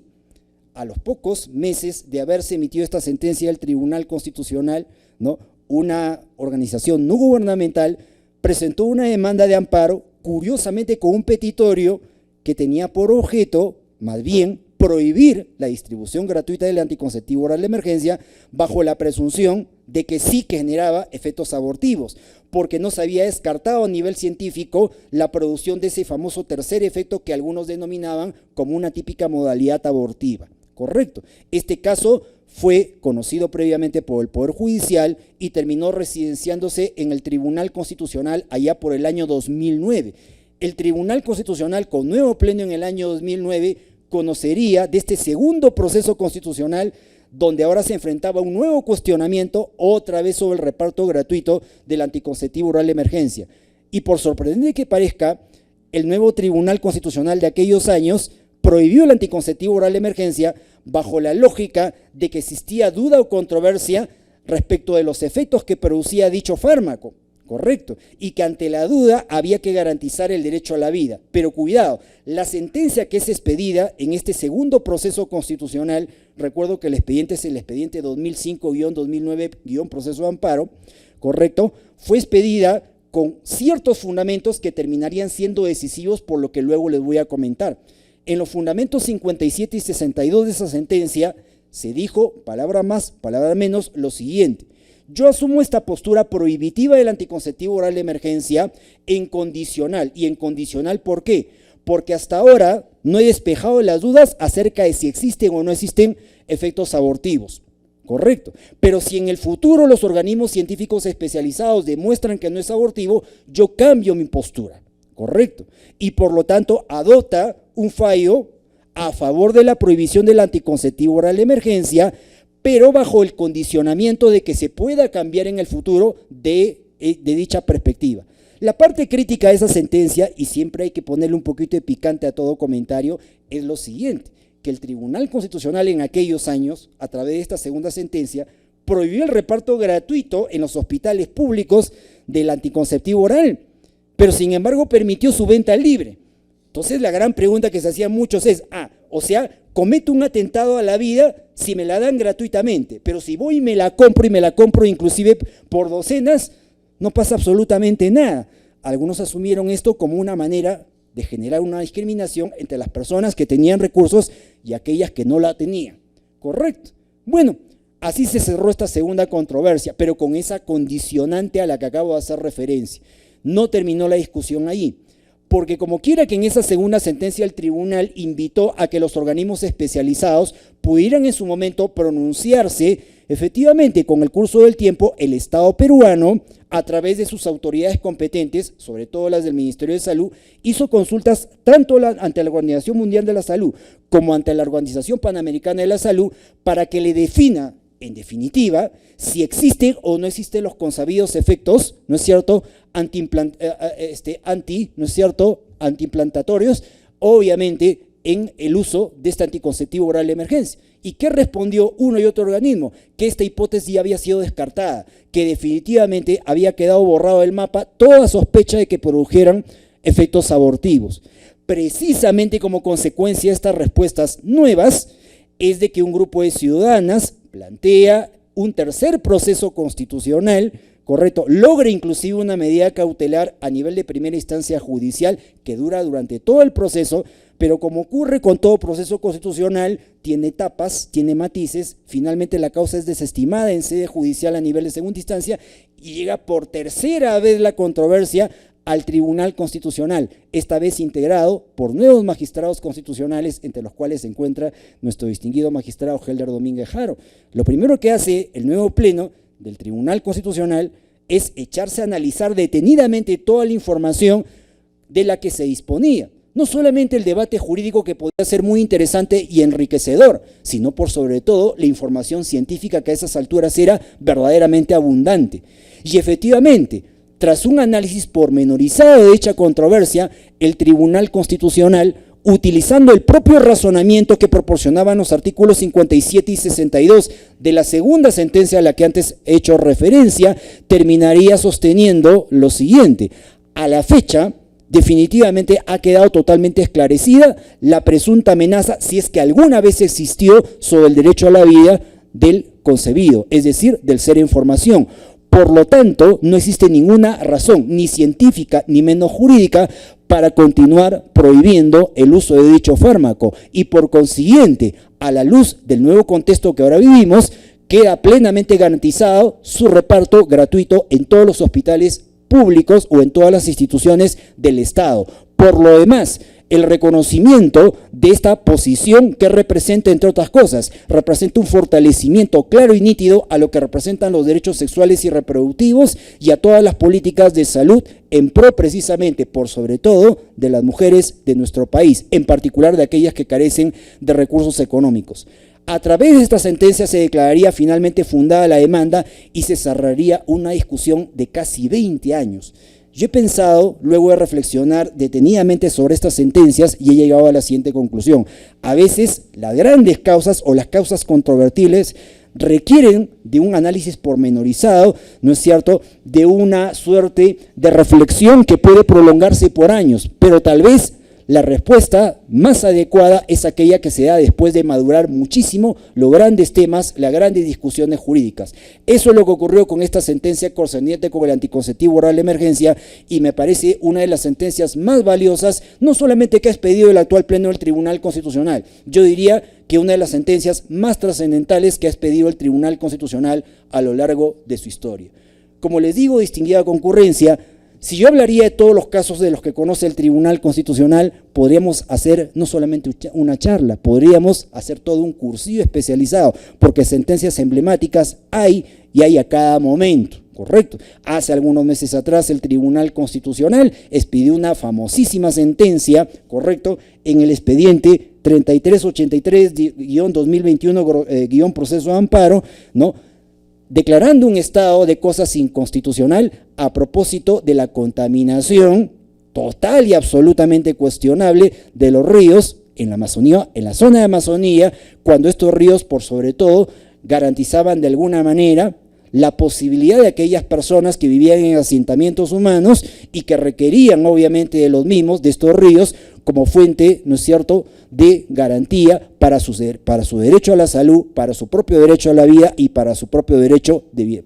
[SPEAKER 3] A los pocos meses de haberse emitido esta sentencia del Tribunal Constitucional, ¿no?, una organización no gubernamental presentó una demanda de amparo, curiosamente con un petitorio que tenía por objeto, más bien, prohibir la distribución gratuita del anticonceptivo oral de emergencia bajo la presunción de que sí que generaba efectos abortivos, porque no se había descartado a nivel científico la producción de ese famoso tercer efecto que algunos denominaban como una típica modalidad abortiva. Correcto. Este caso fue conocido previamente por el Poder Judicial y terminó residenciándose en el Tribunal Constitucional allá por el año 2009. El Tribunal Constitucional, con nuevo pleno en el año 2009, conocería de este segundo proceso constitucional donde ahora se enfrentaba un nuevo cuestionamiento, otra vez sobre el reparto gratuito del anticonceptivo oral de emergencia. Y por sorprendente que parezca, el nuevo Tribunal Constitucional de aquellos años prohibió el anticonceptivo oral de emergencia bajo la lógica de que existía duda o controversia respecto de los efectos que producía dicho fármaco. Correcto, y que ante la duda había que garantizar el derecho a la vida. Pero cuidado, la sentencia que es expedida en este segundo proceso constitucional, recuerdo que el expediente es el expediente 2005-2009-proceso de amparo, correcto, fue expedida con ciertos fundamentos que terminarían siendo decisivos por lo que luego les voy a comentar. En los fundamentos 57 y 62 de esa sentencia se dijo, palabra más, palabra menos, lo siguiente: yo asumo esta postura prohibitiva del anticonceptivo oral de emergencia en condicional. ¿Y en condicional por qué? Porque hasta ahora no he despejado las dudas acerca de si existen o no existen efectos abortivos. Correcto. Pero si en el futuro los organismos científicos especializados demuestran que no es abortivo, yo cambio mi postura. Correcto. Y por lo tanto adopta un fallo a favor de la prohibición del anticonceptivo oral de emergencia, pero bajo el condicionamiento de que se pueda cambiar en el futuro de dicha perspectiva. La parte crítica de esa sentencia, y siempre hay que ponerle un poquito de picante a todo comentario, es lo siguiente: que el Tribunal Constitucional en aquellos años, a través de esta segunda sentencia, prohibió el reparto gratuito en los hospitales públicos del anticonceptivo oral, pero sin embargo permitió su venta libre. Entonces la gran pregunta que se hacían muchos es, cometo un atentado a la vida si me la dan gratuitamente, pero si voy y me la compro inclusive por docenas, no pasa absolutamente nada. Algunos asumieron esto como una manera de generar una discriminación entre las personas que tenían recursos y aquellas que no la tenían. ¿Correcto? Bueno, así se cerró esta segunda controversia, pero con esa condicionante a la que acabo de hacer referencia. No terminó la discusión ahí, porque como quiera que en esa segunda sentencia el tribunal invitó a que los organismos especializados pudieran en su momento pronunciarse, efectivamente con el curso del tiempo el Estado peruano, a través de sus autoridades competentes, sobre todo las del Ministerio de Salud, hizo consultas tanto ante la Organización Mundial de la Salud como ante la Organización Panamericana de la Salud para que le defina, en definitiva, si existen o no existen los consabidos efectos, ¿no es cierto?, antiimplantatorios, obviamente en el uso de este anticonceptivo oral de emergencia. ¿Y qué respondió uno y otro organismo? Que esta hipótesis ya había sido descartada, que definitivamente había quedado borrado del mapa toda sospecha de que produjeran efectos abortivos. Precisamente como consecuencia de estas respuestas nuevas, es de que un grupo de ciudadanas plantea un tercer proceso constitucional, correcto, logra inclusive una medida cautelar a nivel de primera instancia judicial que dura durante todo el proceso Pero como ocurre con todo proceso constitucional, tiene etapas, tiene matices, finalmente la causa es desestimada en sede judicial a nivel de segunda instancia y llega por tercera vez la controversia al Tribunal Constitucional, esta vez integrado por nuevos magistrados constitucionales, entre los cuales se encuentra nuestro distinguido magistrado Helder Domínguez Jaro. Lo primero que hace el nuevo pleno del Tribunal Constitucional es echarse a analizar detenidamente toda la información de la que se disponía. No solamente el debate jurídico que podía ser muy interesante y enriquecedor, sino por sobre todo la información científica que a esas alturas era verdaderamente abundante. Y efectivamente, tras un análisis pormenorizado de dicha controversia, el Tribunal Constitucional, utilizando el propio razonamiento que proporcionaban los artículos 57 y 62 de la segunda sentencia a la que antes he hecho referencia, terminaría sosteniendo lo siguiente: a la fecha, definitivamente ha quedado totalmente esclarecida la presunta amenaza, si es que alguna vez existió, sobre el derecho a la vida del concebido, es decir, del ser en formación. Por lo tanto, no existe ninguna razón, ni científica, ni menos jurídica, para continuar prohibiendo el uso de dicho fármaco. Y por consiguiente, a la luz del nuevo contexto que ahora vivimos, queda plenamente garantizado su reparto gratuito en todos los hospitales públicos o en todas las instituciones del Estado. Por lo demás, el reconocimiento de esta posición que representa, entre otras cosas, representa un fortalecimiento claro y nítido a lo que representan los derechos sexuales y reproductivos y a todas las políticas de salud en pro precisamente, por sobre todo, de las mujeres de nuestro país, en particular de aquellas que carecen de recursos económicos. A través de esta sentencia se declararía finalmente fundada la demanda y se cerraría una discusión de casi 20 años. Yo he pensado, luego de reflexionar detenidamente sobre estas sentencias, y he llegado a la siguiente conclusión: a veces las grandes causas o las causas controvertibles requieren de un análisis pormenorizado, ¿no es cierto?, de una suerte de reflexión que puede prolongarse por años, pero tal vez la respuesta más adecuada es aquella que se da después de madurar muchísimo los grandes temas, las grandes discusiones jurídicas. Eso es lo que ocurrió con esta sentencia concerniente con el anticonceptivo oral de emergencia, y me parece una de las sentencias más valiosas, no solamente que ha expedido el actual pleno del Tribunal Constitucional, yo diría que una de las sentencias más trascendentales que ha expedido el Tribunal Constitucional a lo largo de su historia. Como les digo, distinguida concurrencia, si yo hablaría de todos los casos de los que conoce el Tribunal Constitucional, podríamos hacer no solamente una charla, podríamos hacer todo un cursillo especializado, porque sentencias emblemáticas hay y hay a cada momento, ¿correcto? Hace algunos meses atrás el Tribunal Constitucional expidió una famosísima sentencia, ¿correcto?, en el expediente 3383-2021-proceso de amparo, ¿no?, declarando un estado de cosas inconstitucional a propósito de la contaminación total y absolutamente cuestionable de los ríos en la Amazonía, en la zona de Amazonía, cuando estos ríos, por sobre todo, garantizaban de alguna manera la posibilidad de aquellas personas que vivían en asentamientos humanos y que requerían obviamente de los mismos, de estos ríos, como fuente, ¿no es cierto?, de garantía para su derecho a la salud, para su propio derecho a la vida y para su propio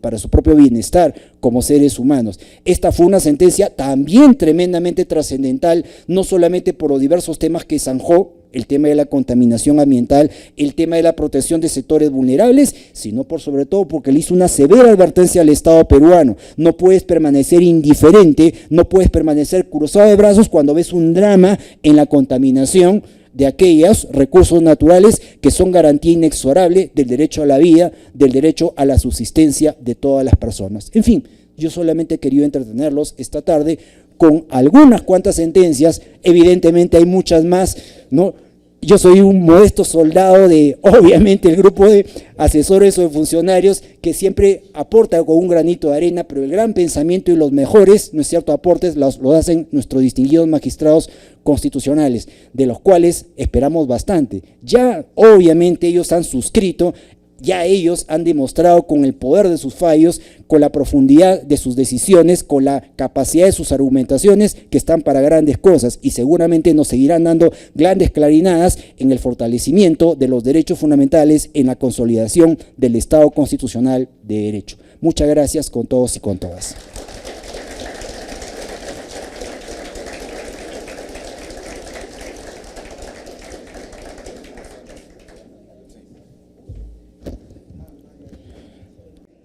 [SPEAKER 3] para su propio bienestar como seres humanos. Esta fue una sentencia también tremendamente trascendental, no solamente por los diversos temas que zanjó, el tema de la contaminación ambiental, el tema de la protección de sectores vulnerables, sino por sobre todo porque le hizo una severa advertencia al Estado peruano. No puedes permanecer indiferente, no puedes permanecer cruzado de brazos cuando ves un drama en la contaminación de aquellos recursos naturales que son garantía inexorable del derecho a la vida, del derecho a la subsistencia de todas las personas. En fin, yo solamente he querido entretenerlos esta tarde con algunas cuantas sentencias, evidentemente hay muchas más, ¿no? Yo soy un modesto soldado de, obviamente, el grupo de asesores o de funcionarios que siempre aporta con un granito de arena, pero el gran pensamiento y los mejores, ¿no es cierto?, aportes los hacen nuestros distinguidos magistrados constitucionales, de los cuales esperamos bastante. Ya, obviamente, ellos han suscrito, ya ellos han demostrado con el poder de sus fallos, con la profundidad de sus decisiones, con la capacidad de sus argumentaciones, que están para grandes cosas y seguramente nos seguirán dando grandes clarinadas en el fortalecimiento de los derechos fundamentales, en la consolidación del Estado constitucional de derecho. Muchas gracias con todos y con todas.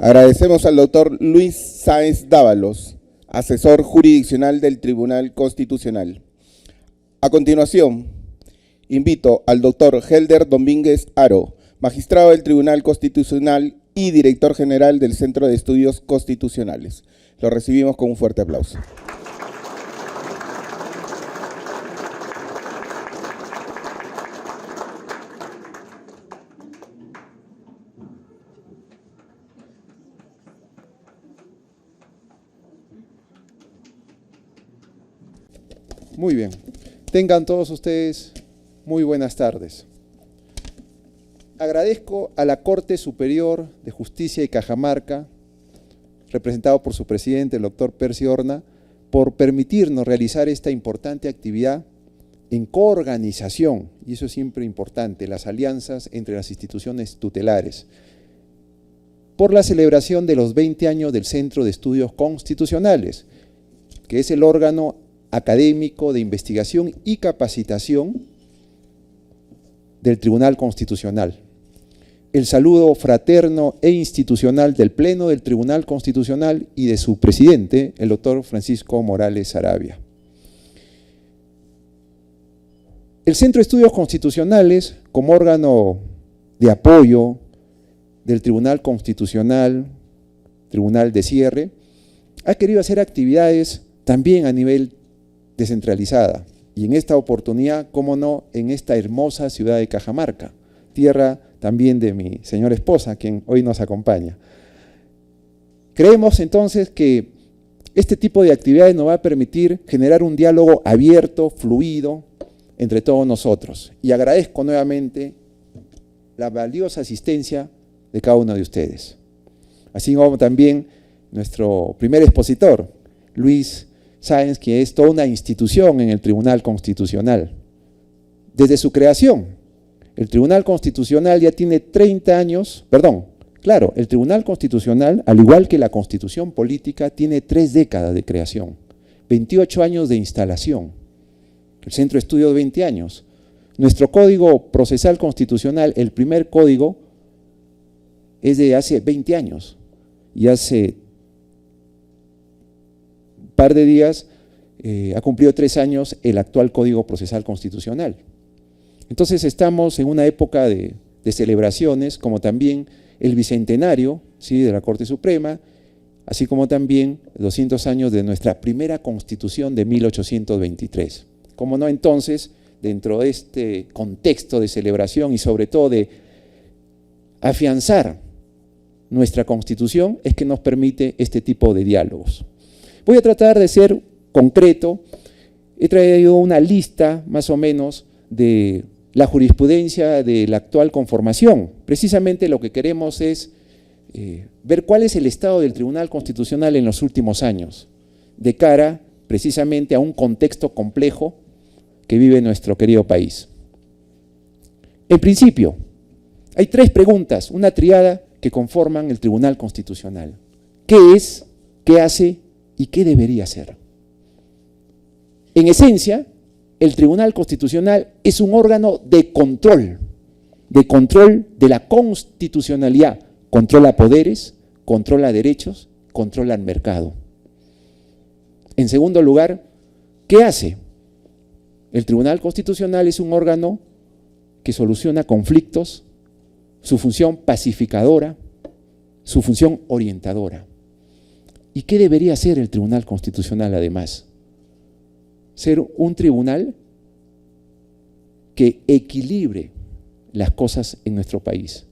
[SPEAKER 1] Agradecemos al doctor Luis Sáenz Dávalos, asesor jurisdiccional del Tribunal Constitucional. A continuación, invito al doctor Helder Domínguez Haro, magistrado del Tribunal Constitucional y director general del Centro de Estudios Constitucionales. Lo recibimos con un fuerte aplauso.
[SPEAKER 4] Muy bien. Tengan todos ustedes muy buenas tardes. Agradezco a la Corte Superior de Justicia de Cajamarca, representado por su presidente, el doctor Percy Orna, por permitirnos realizar esta importante actividad en coorganización, y eso es siempre importante, las alianzas entre las instituciones tutelares, por la celebración de los 20 años del Centro de Estudios Constitucionales, que es el órgano académico de investigación y capacitación del Tribunal Constitucional. El saludo fraterno e institucional del Pleno del Tribunal Constitucional y de su presidente, el doctor Francisco Morales Saravia. El Centro de Estudios Constitucionales, como órgano de apoyo del Tribunal Constitucional, Tribunal de Cierre, ha querido hacer actividades también a nivel descentralizada, y en esta oportunidad, cómo no, en esta hermosa ciudad de Cajamarca, tierra también de mi señora esposa, quien hoy nos acompaña. Creemos entonces que este tipo de actividades nos va a permitir generar un diálogo abierto, fluido, entre todos nosotros, y agradezco nuevamente la valiosa asistencia de cada uno de ustedes. Así como también nuestro primer expositor, Luis Sáenz, que es toda una institución en el Tribunal Constitucional. Desde su creación, el Tribunal Constitucional ya tiene 30 años, el Tribunal Constitucional, al igual que la Constitución Política, tiene 3 décadas de creación, 28 años de instalación. El Centro de Estudios 20 años. Nuestro Código Procesal Constitucional, el primer código, es de hace 20 años, y hace par de días ha cumplido 3 años el actual Código Procesal Constitucional. Entonces estamos en una época de celebraciones, como también el bicentenario, ¿sí?, de la Corte Suprema, así como también 200 años de nuestra primera Constitución de 1823. Como no, entonces, dentro de este contexto de celebración y sobre todo de afianzar nuestra Constitución, es que nos permite este tipo de diálogos. Voy a tratar de ser concreto. He traído una lista más o menos de la jurisprudencia de la actual conformación. Precisamente lo que queremos es ver cuál es el estado del Tribunal Constitucional en los últimos años, de cara precisamente a un contexto complejo que vive nuestro querido país. En principio, hay 3 preguntas, una triada que conforman el Tribunal Constitucional. ¿Qué es? ¿Qué hace? ¿Y qué debería hacer? En esencia, el Tribunal Constitucional es un órgano de control de la constitucionalidad. Controla poderes, controla derechos, controla el mercado. En segundo lugar, ¿qué hace? El Tribunal Constitucional es un órgano que soluciona conflictos, su función pacificadora, su función orientadora. ¿Y qué debería ser el Tribunal Constitucional además? Ser un tribunal que equilibre las cosas en nuestro país.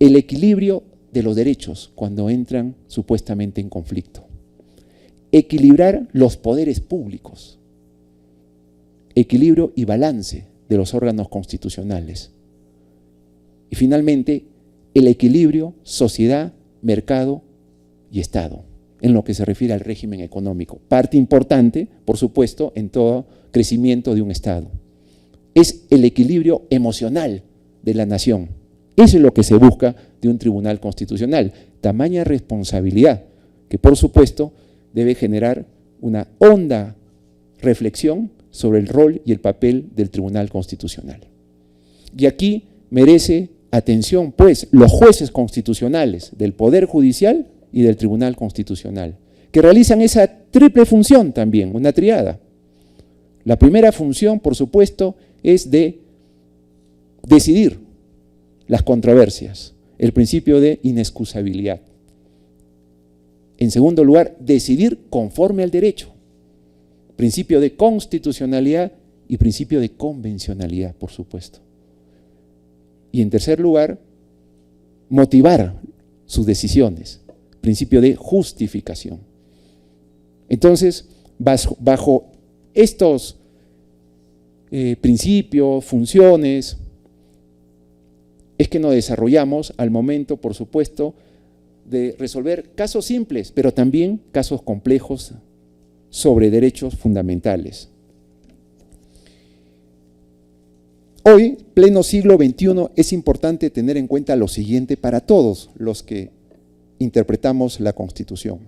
[SPEAKER 4] El equilibrio de los derechos cuando entran supuestamente en conflicto. Equilibrar los poderes públicos. Equilibrio y balance de los órganos constitucionales. Y finalmente, el equilibrio sociedad, mercado y Estado, en lo que se refiere al régimen económico. Parte importante, por supuesto, en todo crecimiento de un Estado. Es el equilibrio emocional de la nación. Eso es lo que se busca de un tribunal constitucional. Tamaña responsabilidad que, por supuesto, debe generar una honda reflexión sobre el rol y el papel del Tribunal Constitucional. Y aquí merece atención pues, los jueces constitucionales del Poder Judicial y del Tribunal Constitucional, que realizan esa triple función también, una triada. La primera función, por supuesto, es de decidir las controversias, el principio de inexcusabilidad. En segundo lugar, decidir conforme al derecho, principio de constitucionalidad y principio de convencionalidad, por supuesto. Y en tercer lugar, motivar sus decisiones, principio de justificación. Entonces, bajo estos principios, funciones, es que nos desarrollamos al momento, por supuesto, de resolver casos simples, pero también casos complejos sobre derechos fundamentales. Hoy, pleno siglo XXI, es importante tener en cuenta lo siguiente para todos los que interpretamos la Constitución.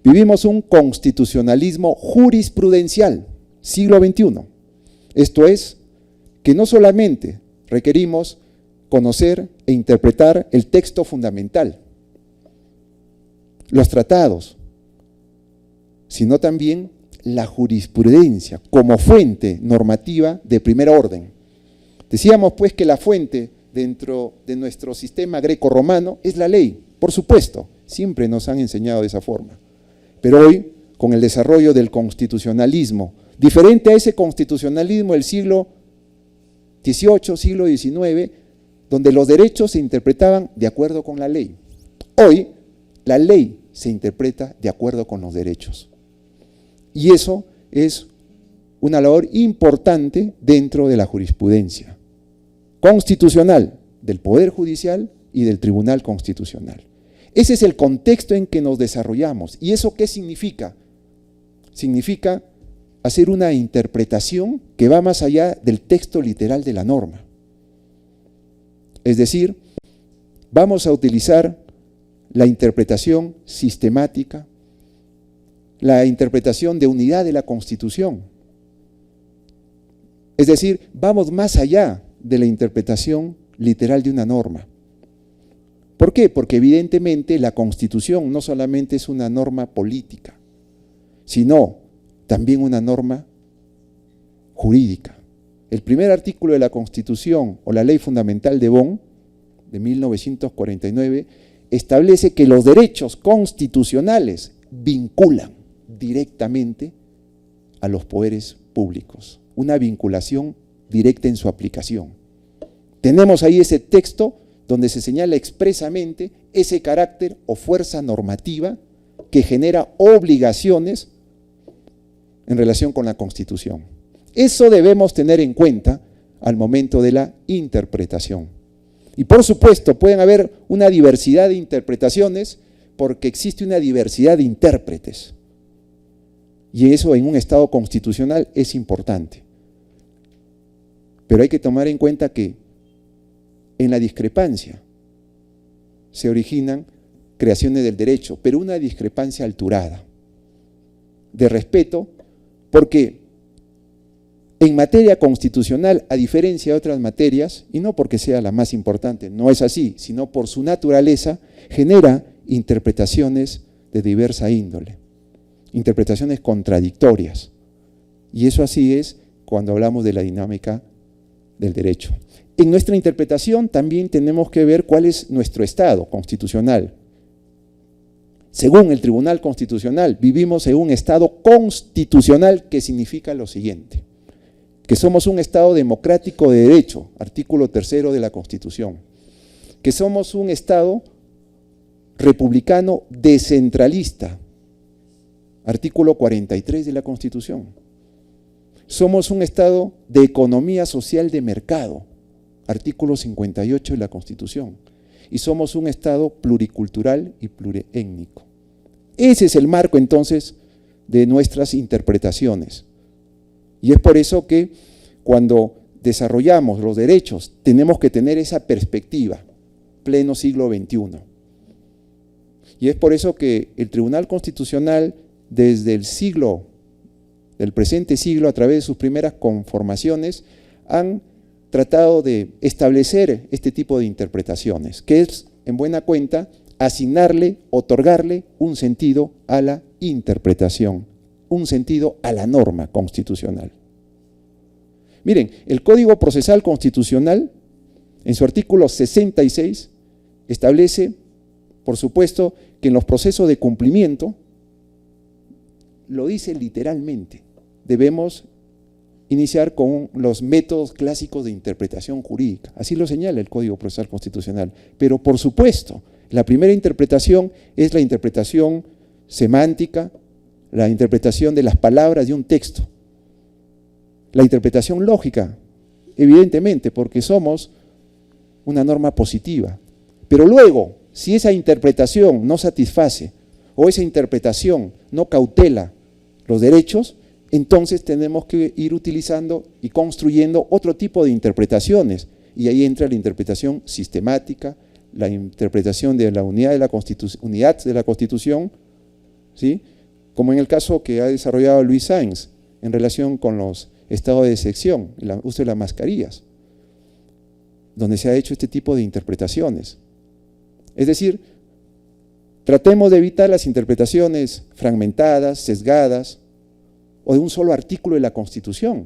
[SPEAKER 4] Vivimos un constitucionalismo jurisprudencial, siglo XXI. Esto es, que no solamente requerimos conocer e interpretar el texto fundamental, los tratados, sino también la jurisprudencia como fuente normativa de primer orden. Decíamos pues que la fuente dentro de nuestro sistema greco-romano es la ley, por supuesto, siempre nos han enseñado de esa forma. Pero hoy, con el desarrollo del constitucionalismo, diferente a ese constitucionalismo del siglo XVIII, siglo XIX, donde los derechos se interpretaban de acuerdo con la ley. Hoy, la ley se interpreta de acuerdo con los derechos. Y eso es una labor importante dentro de la jurisprudencia constitucional del Poder Judicial y del Tribunal Constitucional. Ese es el contexto en que nos desarrollamos. ¿Y eso qué significa? Significa hacer una interpretación que va más allá del texto literal de la norma. Es decir, vamos a utilizar la interpretación sistemática, la interpretación de unidad de la Constitución. Es decir, vamos más allá de la interpretación literal de una norma. ¿Por qué? Porque evidentemente la Constitución no solamente es una norma política, sino también una norma jurídica. El primer artículo de la Constitución o la Ley Fundamental de Bonn, de 1949, establece que los derechos constitucionales vinculan directamente a los poderes públicos, una vinculación directa en su aplicación. Tenemos ahí ese texto donde se señala expresamente ese carácter o fuerza normativa que genera obligaciones en relación con la Constitución. Eso debemos tener en cuenta al momento de la interpretación. Y por supuesto pueden haber una diversidad de interpretaciones porque existe una diversidad de intérpretes. Y eso en un Estado constitucional es importante. Pero hay que tomar en cuenta que en la discrepancia se originan creaciones del derecho, pero una discrepancia alturada, de respeto, porque en materia constitucional, a diferencia de otras materias, y no porque sea la más importante, no es así, sino por su naturaleza, genera interpretaciones de diversa índole, interpretaciones contradictorias. Y eso así es cuando hablamos de la dinámica del derecho. En nuestra interpretación también tenemos que ver cuál es nuestro estado constitucional. Según el Tribunal Constitucional, vivimos en un estado constitucional que significa lo siguiente, que somos un estado democrático de derecho, artículo 3 de la Constitución, que somos un estado republicano descentralista, artículo 43 de la Constitución. Somos un estado de economía social de mercado, artículo 58 de la Constitución. Y somos un estado pluricultural y pluriétnico. Ese es el marco entonces de nuestras interpretaciones. Y es por eso que cuando desarrollamos los derechos tenemos que tener esa perspectiva, pleno siglo XXI. Y es por eso que el Tribunal Constitucional desde el presente siglo, a través de sus primeras conformaciones, han tratado de establecer este tipo de interpretaciones, que es, en buena cuenta, asignarle, otorgarle un sentido a la interpretación, un sentido a la norma constitucional. Miren, el Código Procesal Constitucional, en su artículo 66, establece, por supuesto, que en los procesos de cumplimiento, lo dice literalmente, debemos iniciar con los métodos clásicos de interpretación jurídica. Así lo señala el Código Procesal Constitucional. Pero, por supuesto, la primera interpretación es la interpretación semántica, la interpretación de las palabras de un texto. La interpretación lógica, evidentemente, porque somos una norma positiva. Pero luego, si esa interpretación no satisface o esa interpretación no cautela los derechos, entonces tenemos que ir utilizando y construyendo otro tipo de interpretaciones. Y ahí entra la interpretación sistemática, la interpretación de la unidad de la Constitución, ¿sí? Como en el caso que ha desarrollado Luis Sáenz en relación con los estados de excepción, el uso de las mascarillas, donde se ha hecho este tipo de interpretaciones. Es decir, tratemos de evitar las interpretaciones fragmentadas, sesgadas, o de un solo artículo de la Constitución.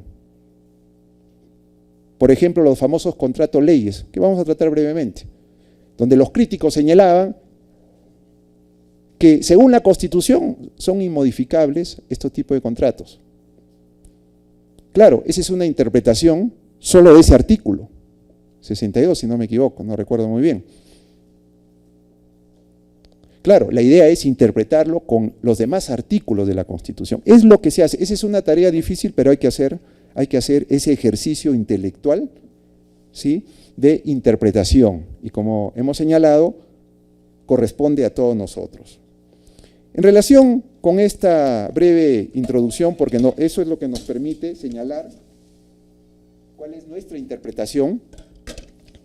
[SPEAKER 4] Por ejemplo, los famosos contratos leyes, que vamos a tratar brevemente, donde los críticos señalaban que según la Constitución son inmodificables estos tipos de contratos. Claro, esa es una interpretación solo de ese artículo, 62 si no me equivoco, no recuerdo muy bien. Claro, la idea es interpretarlo con los demás artículos de la Constitución. Es lo que se hace. Esa es una tarea difícil, pero hay que hacer ese ejercicio intelectual, ¿sí?, de interpretación. Y como hemos señalado, corresponde a todos nosotros. En relación con esta breve introducción, porque eso es lo que nos permite señalar cuál es nuestra interpretación,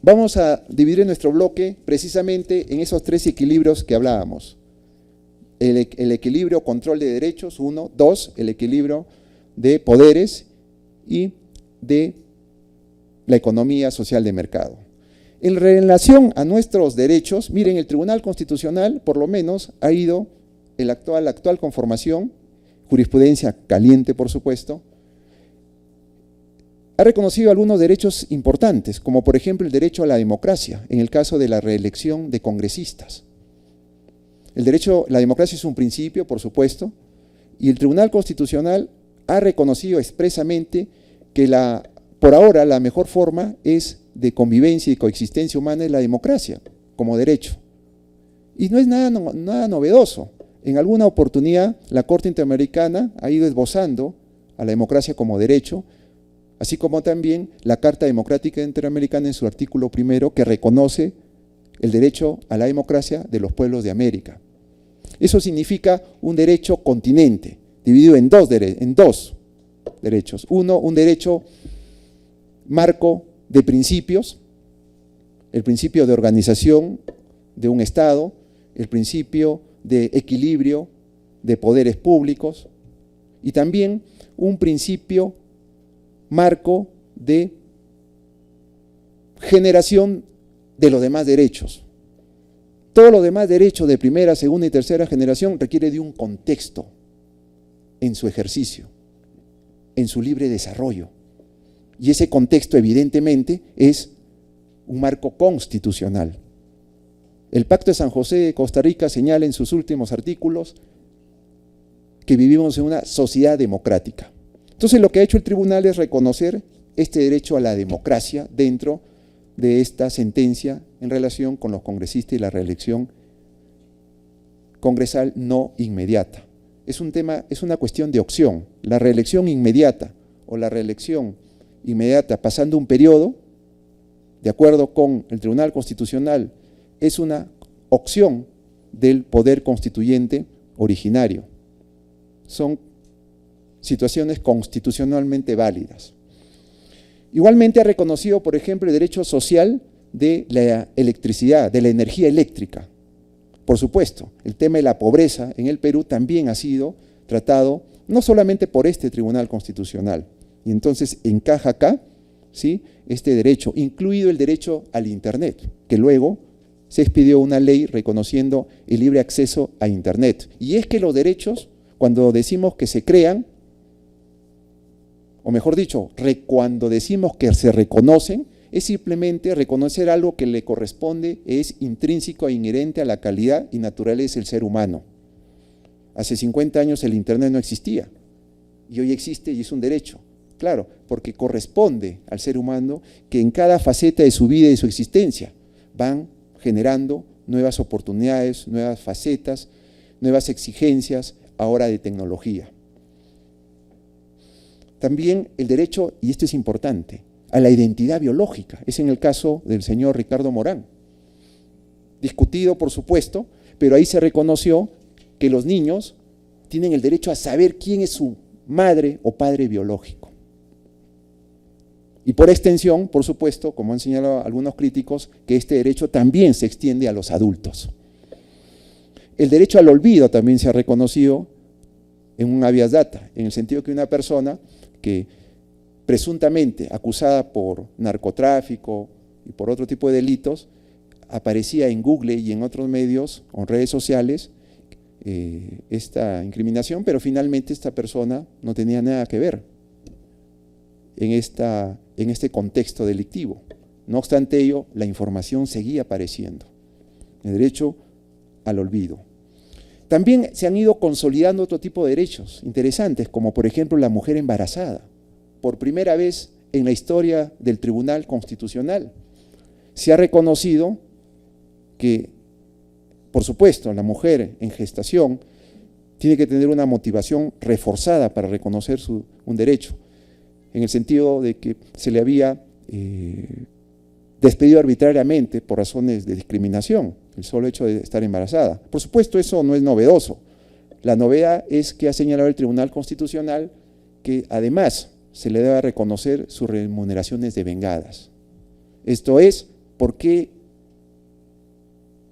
[SPEAKER 4] vamos a dividir nuestro bloque precisamente en esos tres equilibrios que hablábamos. El equilibrio control de derechos, 1, 2, el equilibrio de poderes y de la economía social de mercado. En relación a nuestros derechos, miren, el Tribunal Constitucional por lo menos ha ido, la actual conformación, jurisprudencia caliente por supuesto, ha reconocido algunos derechos importantes, como por ejemplo el derecho a la democracia, en el caso de la reelección de congresistas. La democracia es un principio, por supuesto, y el Tribunal Constitucional ha reconocido expresamente que por ahora la mejor forma de convivencia y coexistencia humana es la democracia, como derecho. Y no es nada novedoso. En alguna oportunidad la Corte Interamericana ha ido esbozando a la democracia como derecho, así como también la Carta Democrática Interamericana en su artículo 1 que reconoce el derecho a la democracia de los pueblos de América. Eso significa un derecho continente, dividido en dos derechos. Uno, un derecho marco de principios, el principio de organización de un Estado, el principio de equilibrio de poderes públicos y también un principio marco de generación de los demás derechos. Todos los demás derechos de primera, segunda y tercera generación requieren de un contexto en su ejercicio, en su libre desarrollo. Y ese contexto evidentemente es un marco constitucional. El Pacto de San José de Costa Rica señala en sus últimos artículos que vivimos en una sociedad democrática. Entonces lo que ha hecho el tribunal es reconocer este derecho a la democracia dentro de esta sentencia en relación con los congresistas y la reelección congresal no inmediata. Es una cuestión de opción. La reelección inmediata o la reelección inmediata pasando un periodo, de acuerdo con el Tribunal Constitucional, es una opción del poder constituyente originario. Son situaciones constitucionalmente válidas. Igualmente ha reconocido, por ejemplo, el derecho social de la electricidad, de la energía eléctrica. Por supuesto, el tema de la pobreza en el Perú también ha sido tratado no solamente por este Tribunal Constitucional, y entonces encaja acá, ¿sí?, este derecho, incluido el derecho al Internet, que luego se expidió una ley reconociendo el libre acceso a Internet. Y es que los derechos, cuando decimos que se crean, o mejor dicho, cuando decimos que se reconocen, es simplemente reconocer algo que le corresponde, es intrínseco e inherente a la calidad y naturaleza del ser humano. Hace 50 años el Internet no existía, y hoy existe y es un derecho. Claro, porque corresponde al ser humano que en cada faceta de su vida y de su existencia van generando nuevas oportunidades, nuevas facetas, nuevas exigencias, ahora de tecnología. También el derecho, y esto es importante, a la identidad biológica. Es en el caso del señor Ricardo Morán. Discutido, por supuesto, pero ahí se reconoció que los niños tienen el derecho a saber quién es su madre o padre biológico. Y por extensión, por supuesto, como han señalado algunos críticos, que este derecho también se extiende a los adultos. El derecho al olvido también se ha reconocido en un habeas data, en el sentido que una persona que presuntamente acusada por narcotráfico y por otro tipo de delitos, aparecía en Google y en otros medios o en redes sociales esta incriminación, pero finalmente esta persona no tenía nada que ver en este contexto delictivo. No obstante ello, la información seguía apareciendo. El derecho al olvido. También se han ido consolidando otro tipo de derechos interesantes, como por ejemplo la mujer embarazada. Por primera vez en la historia del Tribunal Constitucional se ha reconocido que, por supuesto, la mujer en gestación tiene que tener una motivación reforzada para reconocer un derecho, en el sentido de que se le había despedido arbitrariamente por razones de discriminación, el solo hecho de estar embarazada. Por supuesto, eso no es novedoso. La novedad es que ha señalado el Tribunal Constitucional que además se le debe reconocer sus remuneraciones devengadas. Esto es, ¿por qué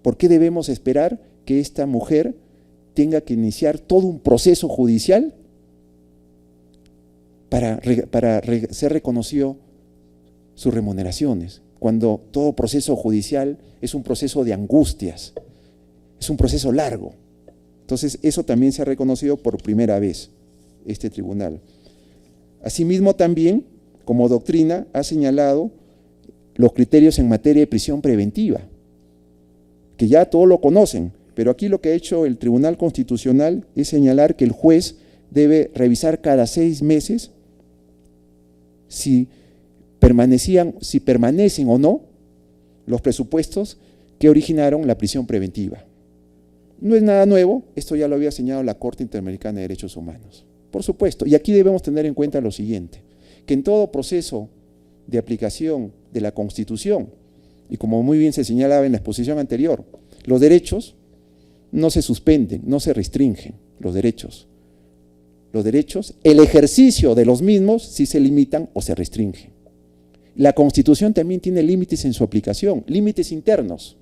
[SPEAKER 4] debemos esperar que esta mujer tenga que iniciar todo un proceso judicial para ser reconocido sus remuneraciones, cuando todo proceso judicial es un proceso de angustias, es un proceso largo? Entonces, eso también se ha reconocido por primera vez este tribunal. Asimismo, también, como doctrina, ha señalado los criterios en materia de prisión preventiva, que ya todos lo conocen, pero aquí lo que ha hecho el Tribunal Constitucional es señalar que el juez debe revisar cada 6 meses si permanecen o no los presupuestos que originaron la prisión preventiva. No es nada nuevo, esto ya lo había señalado la Corte Interamericana de Derechos Humanos. Por supuesto, y aquí debemos tener en cuenta lo siguiente, que en todo proceso de aplicación de la Constitución, y como muy bien se señalaba en la exposición anterior, los derechos no se suspenden, no se restringen los derechos. Los derechos, el ejercicio de los mismos sí se limitan o se restringen. La Constitución también tiene límites en su aplicación, límites internos.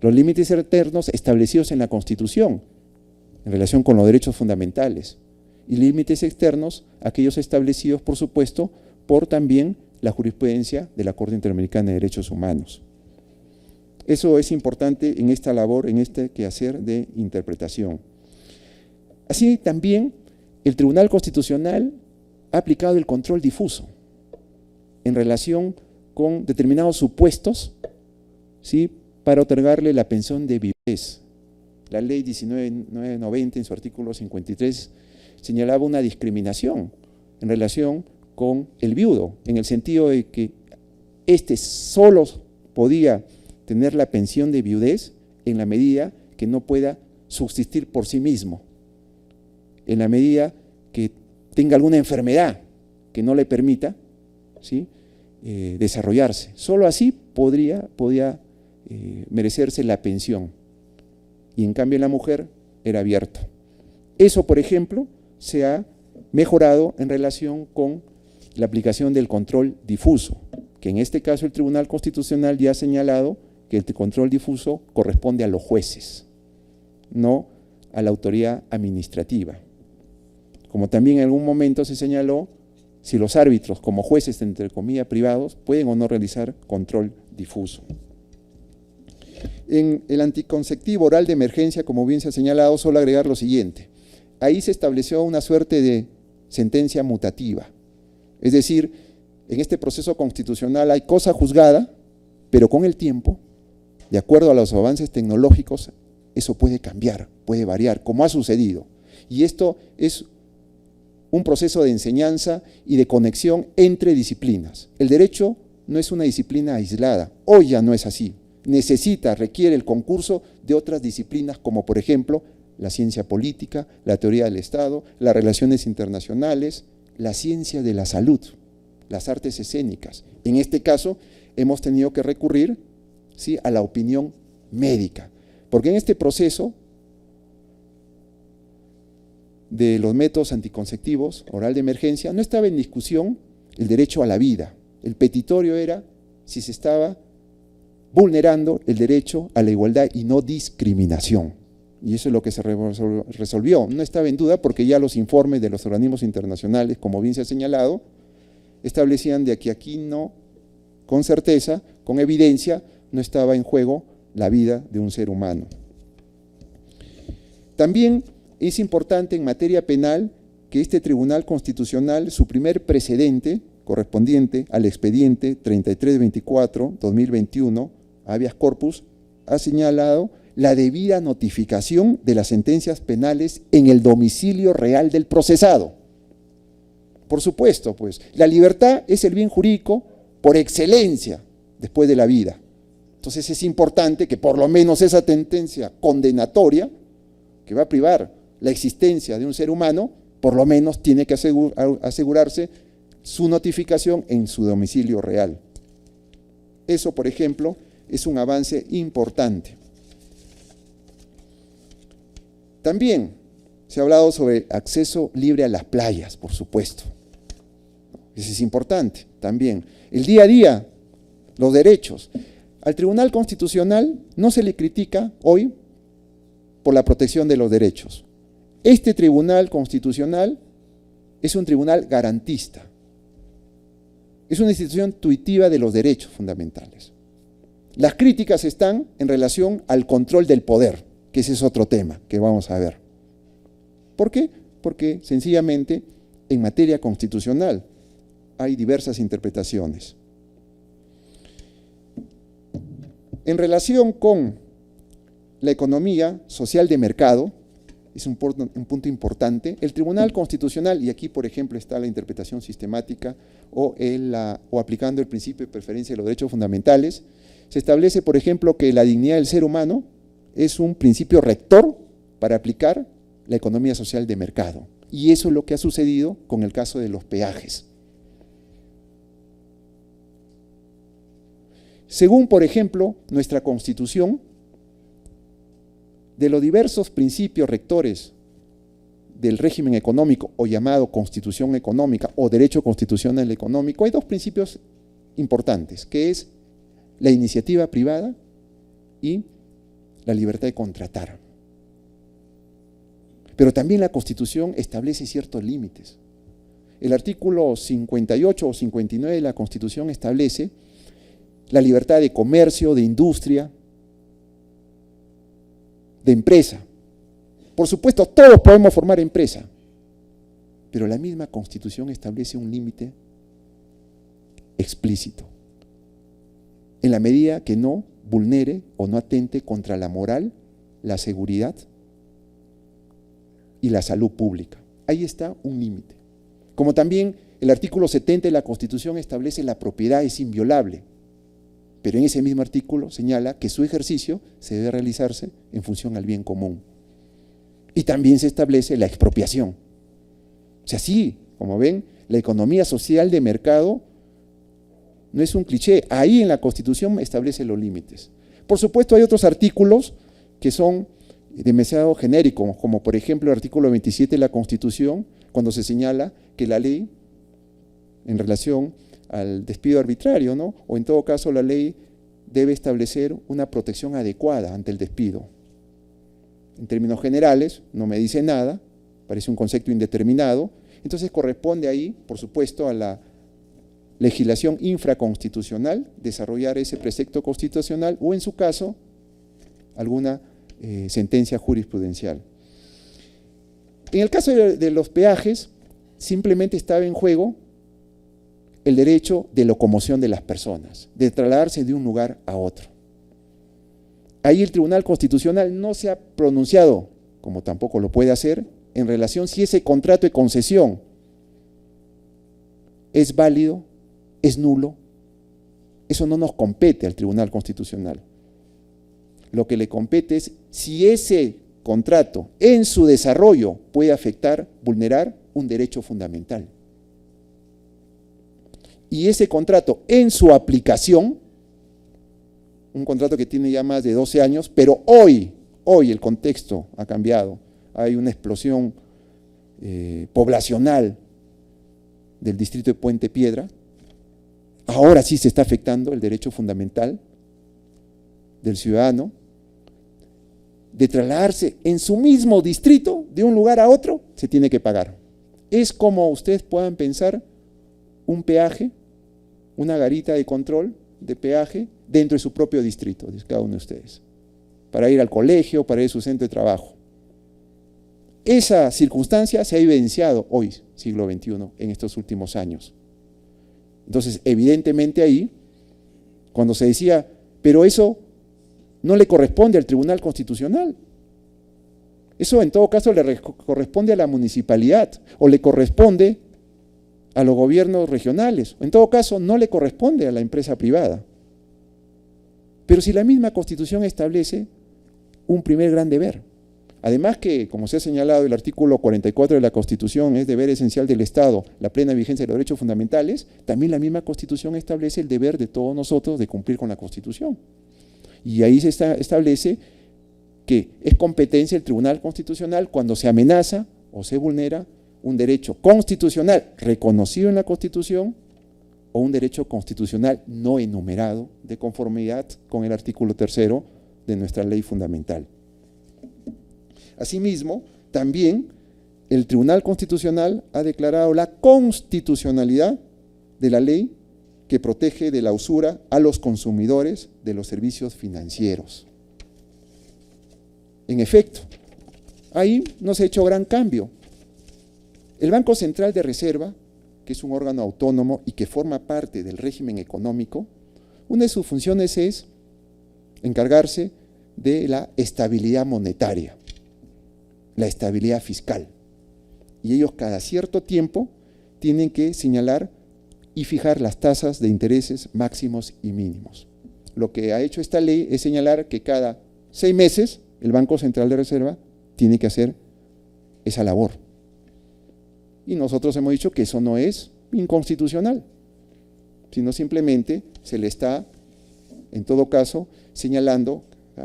[SPEAKER 4] Los límites internos establecidos en la Constitución en relación con los derechos fundamentales, y límites externos, aquellos establecidos, por supuesto, por también la jurisprudencia de la Corte Interamericana de Derechos Humanos. Eso es importante en esta labor, en este quehacer de interpretación. Así también, el Tribunal Constitucional ha aplicado el control difuso en relación con determinados supuestos, ¿sí?, para otorgarle la pensión de viudez. La ley 1990 en su artículo 53 señalaba una discriminación en relación con el viudo, en el sentido de que éste solo podía tener la pensión de viudez en la medida que no pueda subsistir por sí mismo, en la medida que tenga alguna enfermedad que no le permita, ¿sí?, desarrollarse. Solo así podía merecerse la pensión. Y en cambio la mujer era abierto. Eso, por ejemplo, se ha mejorado en relación con la aplicación del control difuso, que en este caso el Tribunal Constitucional ya ha señalado que el control difuso corresponde a los jueces, no a la autoridad administrativa. Como también en algún momento se señaló si los árbitros, como jueces entre comillas privados, pueden o no realizar control difuso. En el anticonceptivo oral de emergencia, como bien se ha señalado, solo agregar lo siguiente. Ahí se estableció una suerte de sentencia mutativa. Es decir, en este proceso constitucional hay cosa juzgada, pero con el tiempo, de acuerdo a los avances tecnológicos, eso puede cambiar, puede variar, como ha sucedido. Y esto es un proceso de enseñanza y de conexión entre disciplinas. El derecho no es una disciplina aislada, hoy ya no es así. Requiere el concurso de otras disciplinas como por ejemplo la ciencia política, la teoría del Estado, las relaciones internacionales, la ciencia de la salud, las artes escénicas. En este caso hemos tenido que recurrir, ¿sí?, a la opinión médica, porque en este proceso de los métodos anticonceptivos oral de emergencia no estaba en discusión el derecho a la vida. El petitorio era si se estaba vulnerando el derecho a la igualdad y no discriminación. Y eso es lo que se resolvió. No estaba en duda porque ya los informes de los organismos internacionales, como bien se ha señalado, establecían de que aquí no, con certeza, con evidencia, no estaba en juego la vida de un ser humano. También es importante en materia penal que este Tribunal Constitucional, su primer precedente correspondiente al expediente 3324-2021, habeas corpus, ha señalado la debida notificación de las sentencias penales en el domicilio real del procesado. Por supuesto, pues, la libertad es el bien jurídico por excelencia después de la vida. Entonces es importante que por lo menos esa sentencia condenatoria, que va a privar la existencia de un ser humano, por lo menos tiene que asegurarse su notificación en su domicilio real. Eso, por ejemplo, es un avance importante. También se ha hablado sobre acceso libre a las playas, por supuesto. Eso es importante también. El día a día, los derechos. Al Tribunal Constitucional no se le critica hoy por la protección de los derechos. Este Tribunal Constitucional es un tribunal garantista. Es una institución tuitiva de los derechos fundamentales. Las críticas están en relación al control del poder, que ese es otro tema que vamos a ver. ¿Por qué? Porque sencillamente en materia constitucional hay diversas interpretaciones. En relación con la economía social de mercado, es un punto importante, el Tribunal Constitucional, y aquí por ejemplo está la interpretación sistemática o aplicando el principio de preferencia de los derechos fundamentales, se establece por ejemplo que la dignidad del ser humano es un principio rector para aplicar la economía social de mercado. Y eso es lo que ha sucedido con el caso de los peajes. Según, por ejemplo, nuestra Constitución, de los diversos principios rectores del régimen económico o llamado Constitución Económica o Derecho Constitucional Económico, hay dos principios importantes, que es la iniciativa privada y la libertad de contratar. Pero también la Constitución establece ciertos límites. El artículo 58 o 59 de la Constitución establece la libertad de comercio, de industria, de empresa. Por supuesto, todos podemos formar empresa, pero la misma Constitución establece un límite explícito, en la medida que no vulnere o no atente contra la moral, la seguridad y la salud pública. Ahí está un límite. Como también el artículo 70 de la Constitución establece la propiedad es inviolable, pero en ese mismo artículo señala que su ejercicio se debe realizarse en función al bien común. Y también se establece la expropiación. O sea, sí, como ven, la economía social de mercado no es un cliché. Ahí en la Constitución establece los límites. Por supuesto, hay otros artículos que son demasiado genéricos, como por ejemplo el artículo 27 de la Constitución, cuando se señala que la ley, en relación al despido arbitrario, ¿no?, o en todo caso la ley debe establecer una protección adecuada ante el despido. En términos generales, no me dice nada, parece un concepto indeterminado. Entonces corresponde ahí, por supuesto, a la legislación infraconstitucional desarrollar ese precepto constitucional o, en su caso, alguna sentencia jurisprudencial. En el caso de los peajes, simplemente estaba en juego el derecho de locomoción de las personas, de trasladarse de un lugar a otro. Ahí el Tribunal Constitucional no se ha pronunciado, como tampoco lo puede hacer, en relación si ese contrato de concesión es válido, es nulo. Eso no nos compete al Tribunal Constitucional. Lo que le compete es si ese contrato en su desarrollo puede afectar, vulnerar un derecho fundamental. Y ese contrato en su aplicación, un contrato que tiene ya más de 12 años, pero hoy el contexto ha cambiado. Hay una explosión poblacional del distrito de Puente Piedra. Ahora sí se está afectando el derecho fundamental del ciudadano de trasladarse en su mismo distrito de un lugar a otro, se tiene que pagar. Es como ustedes puedan pensar un peaje, una garita de control de peaje dentro de su propio distrito, de cada uno de ustedes, para ir al colegio, para ir a su centro de trabajo. Esa circunstancia se ha evidenciado hoy, siglo XXI, en estos últimos años. Entonces, evidentemente ahí, cuando se decía, pero eso no le corresponde al Tribunal Constitucional, eso en todo caso le corresponde a la municipalidad o le corresponde a los gobiernos regionales, en todo caso no le corresponde a la empresa privada. Pero si la misma Constitución establece un primer gran deber, además que, como se ha señalado, el artículo 44 de la Constitución es deber esencial del Estado, la plena vigencia de los derechos fundamentales, también la misma Constitución establece el deber de todos nosotros de cumplir con la Constitución. Y ahí se establece que es competencia del Tribunal Constitucional cuando se amenaza o se vulnera un derecho constitucional reconocido en la Constitución o un derecho constitucional no enumerado de conformidad con el artículo 3º de nuestra ley fundamental. Asimismo, también el Tribunal Constitucional ha declarado la constitucionalidad de la ley que protege de la usura a los consumidores de los servicios financieros. En efecto, ahí no se ha hecho gran cambio. El Banco Central de Reserva, que es un órgano autónomo y que forma parte del régimen económico, una de sus funciones es encargarse de la estabilidad monetaria, la estabilidad fiscal. Y ellos cada cierto tiempo tienen que señalar y fijar las tasas de intereses máximos y mínimos. Lo que ha hecho esta ley es señalar que cada 6 meses el Banco Central de Reserva tiene que hacer esa labor. Y nosotros hemos dicho que eso no es inconstitucional, sino simplemente se le está, en todo caso, señalando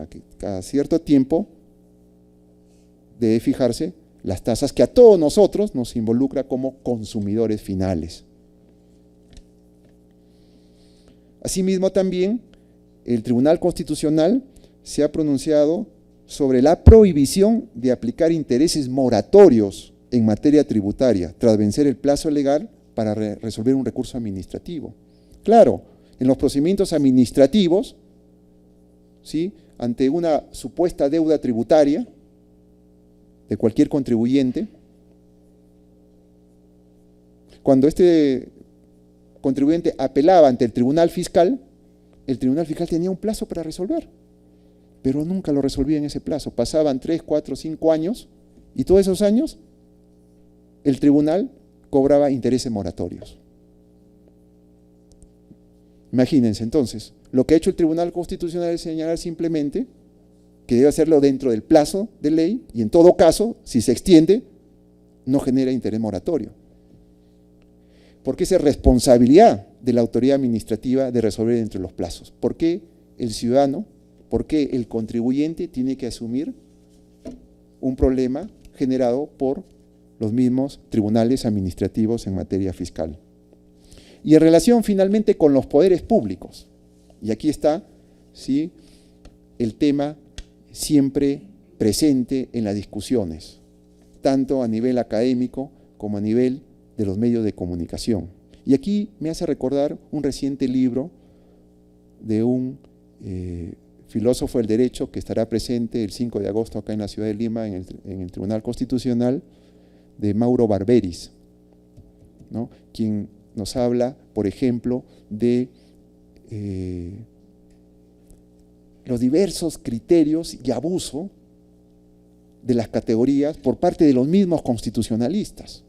[SPEAKER 4] que cada cierto tiempo debe fijarse las tasas que a todos nosotros nos involucra como consumidores finales. Asimismo, también el Tribunal Constitucional se ha pronunciado sobre la prohibición de aplicar intereses moratorios en materia tributaria tras vencer el plazo legal para resolver un recurso administrativo. Claro, en los procedimientos administrativos, ¿sí?, ante una supuesta deuda tributaria de cualquier contribuyente, cuando este contribuyente apelaba ante el Tribunal Fiscal tenía un plazo para resolver, pero nunca lo resolvía en ese plazo. Pasaban 3, 4, 5 años y todos esos años el tribunal cobraba intereses moratorios. Imagínense entonces, lo que ha hecho el Tribunal Constitucional es señalar simplemente que debe hacerlo dentro del plazo de ley y en todo caso, si se extiende, no genera interés moratorio. Porque esa es responsabilidad de la autoridad administrativa de resolver dentro de los plazos. ¿Por qué el ciudadano, por qué el contribuyente tiene que asumir un problema generado por los mismos tribunales administrativos en materia fiscal? Y en relación finalmente con los poderes públicos, y aquí está, ¿sí?, el tema siempre presente en las discusiones, tanto a nivel académico como a nivel de los medios de comunicación. Y aquí me hace recordar un reciente libro de un filósofo del derecho que estará presente el 5 de agosto acá en la ciudad de Lima, en el Tribunal Constitucional, de Mauro Barberis, ¿no? Quien nos habla, por ejemplo, de los diversos criterios y abuso de las categorías por parte de los mismos constitucionalistas.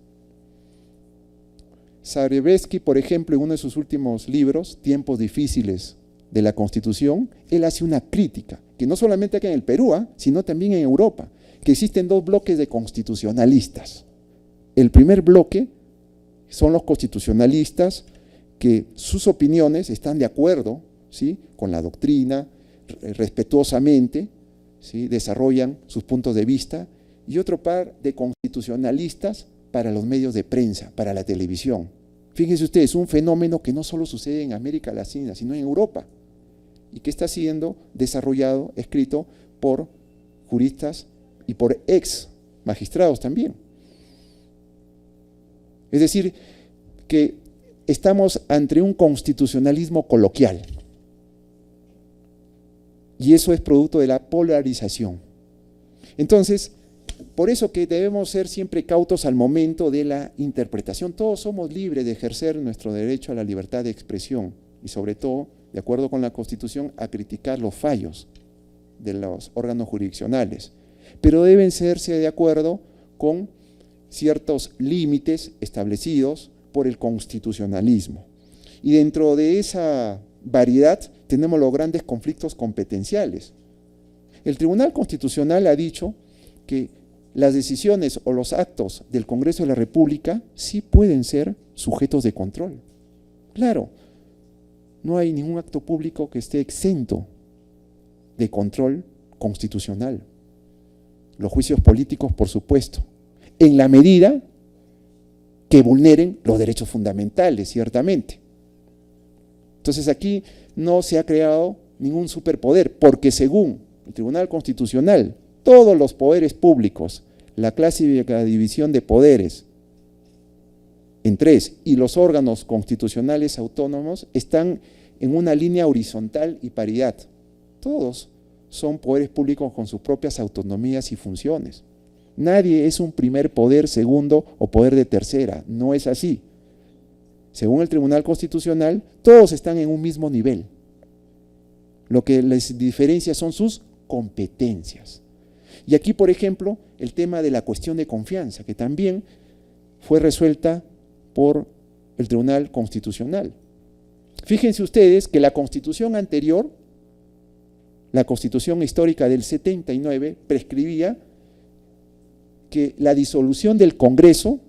[SPEAKER 4] Zarevsky, por ejemplo, en uno de sus últimos libros, Tiempos difíciles de la Constitución, él hace una crítica, que no solamente acá en el Perú, sino también en Europa, que existen dos bloques de constitucionalistas. El primer bloque son los constitucionalistas que sus opiniones están de acuerdo, ¿sí?, con la doctrina, respetuosamente, ¿sí?, desarrollan sus puntos de vista, y otro par de constitucionalistas para los medios de prensa, para la televisión. Fíjense ustedes, un fenómeno que no solo sucede en América Latina, sino en Europa, y que está siendo desarrollado, escrito por juristas y por ex magistrados también. Es decir, que estamos ante un constitucionalismo coloquial, y eso es producto de la polarización. Entonces, por eso que debemos ser siempre cautos al momento de la interpretación. Todos somos libres de ejercer nuestro derecho a la libertad de expresión y sobre todo, de acuerdo con la Constitución, a criticar los fallos de los órganos jurisdiccionales, pero deben serse de acuerdo con ciertos límites establecidos por el constitucionalismo. Y dentro de esa variedad tenemos los grandes conflictos competenciales. El Tribunal Constitucional ha dicho que las decisiones o los actos del Congreso de la República sí pueden ser sujetos de control. Claro, no hay ningún acto público que esté exento de control constitucional. Los juicios políticos, por supuesto, en la medida que vulneren los derechos fundamentales, ciertamente. Entonces aquí no se ha creado ningún superpoder, porque según el Tribunal Constitucional, todos los poderes públicos, la clásica división de poderes en tres y los órganos constitucionales autónomos están en una línea horizontal y paridad. Todos son poderes públicos con sus propias autonomías y funciones. Nadie es un primer poder, segundo o poder de tercera, no es así. Según el Tribunal Constitucional, todos están en un mismo nivel. Lo que les diferencia son sus competencias. Y aquí, por ejemplo, el tema de la cuestión de confianza, que también fue resuelta por el Tribunal Constitucional. Fíjense ustedes que la Constitución anterior, la Constitución histórica del 79, prescribía que la disolución del Congreso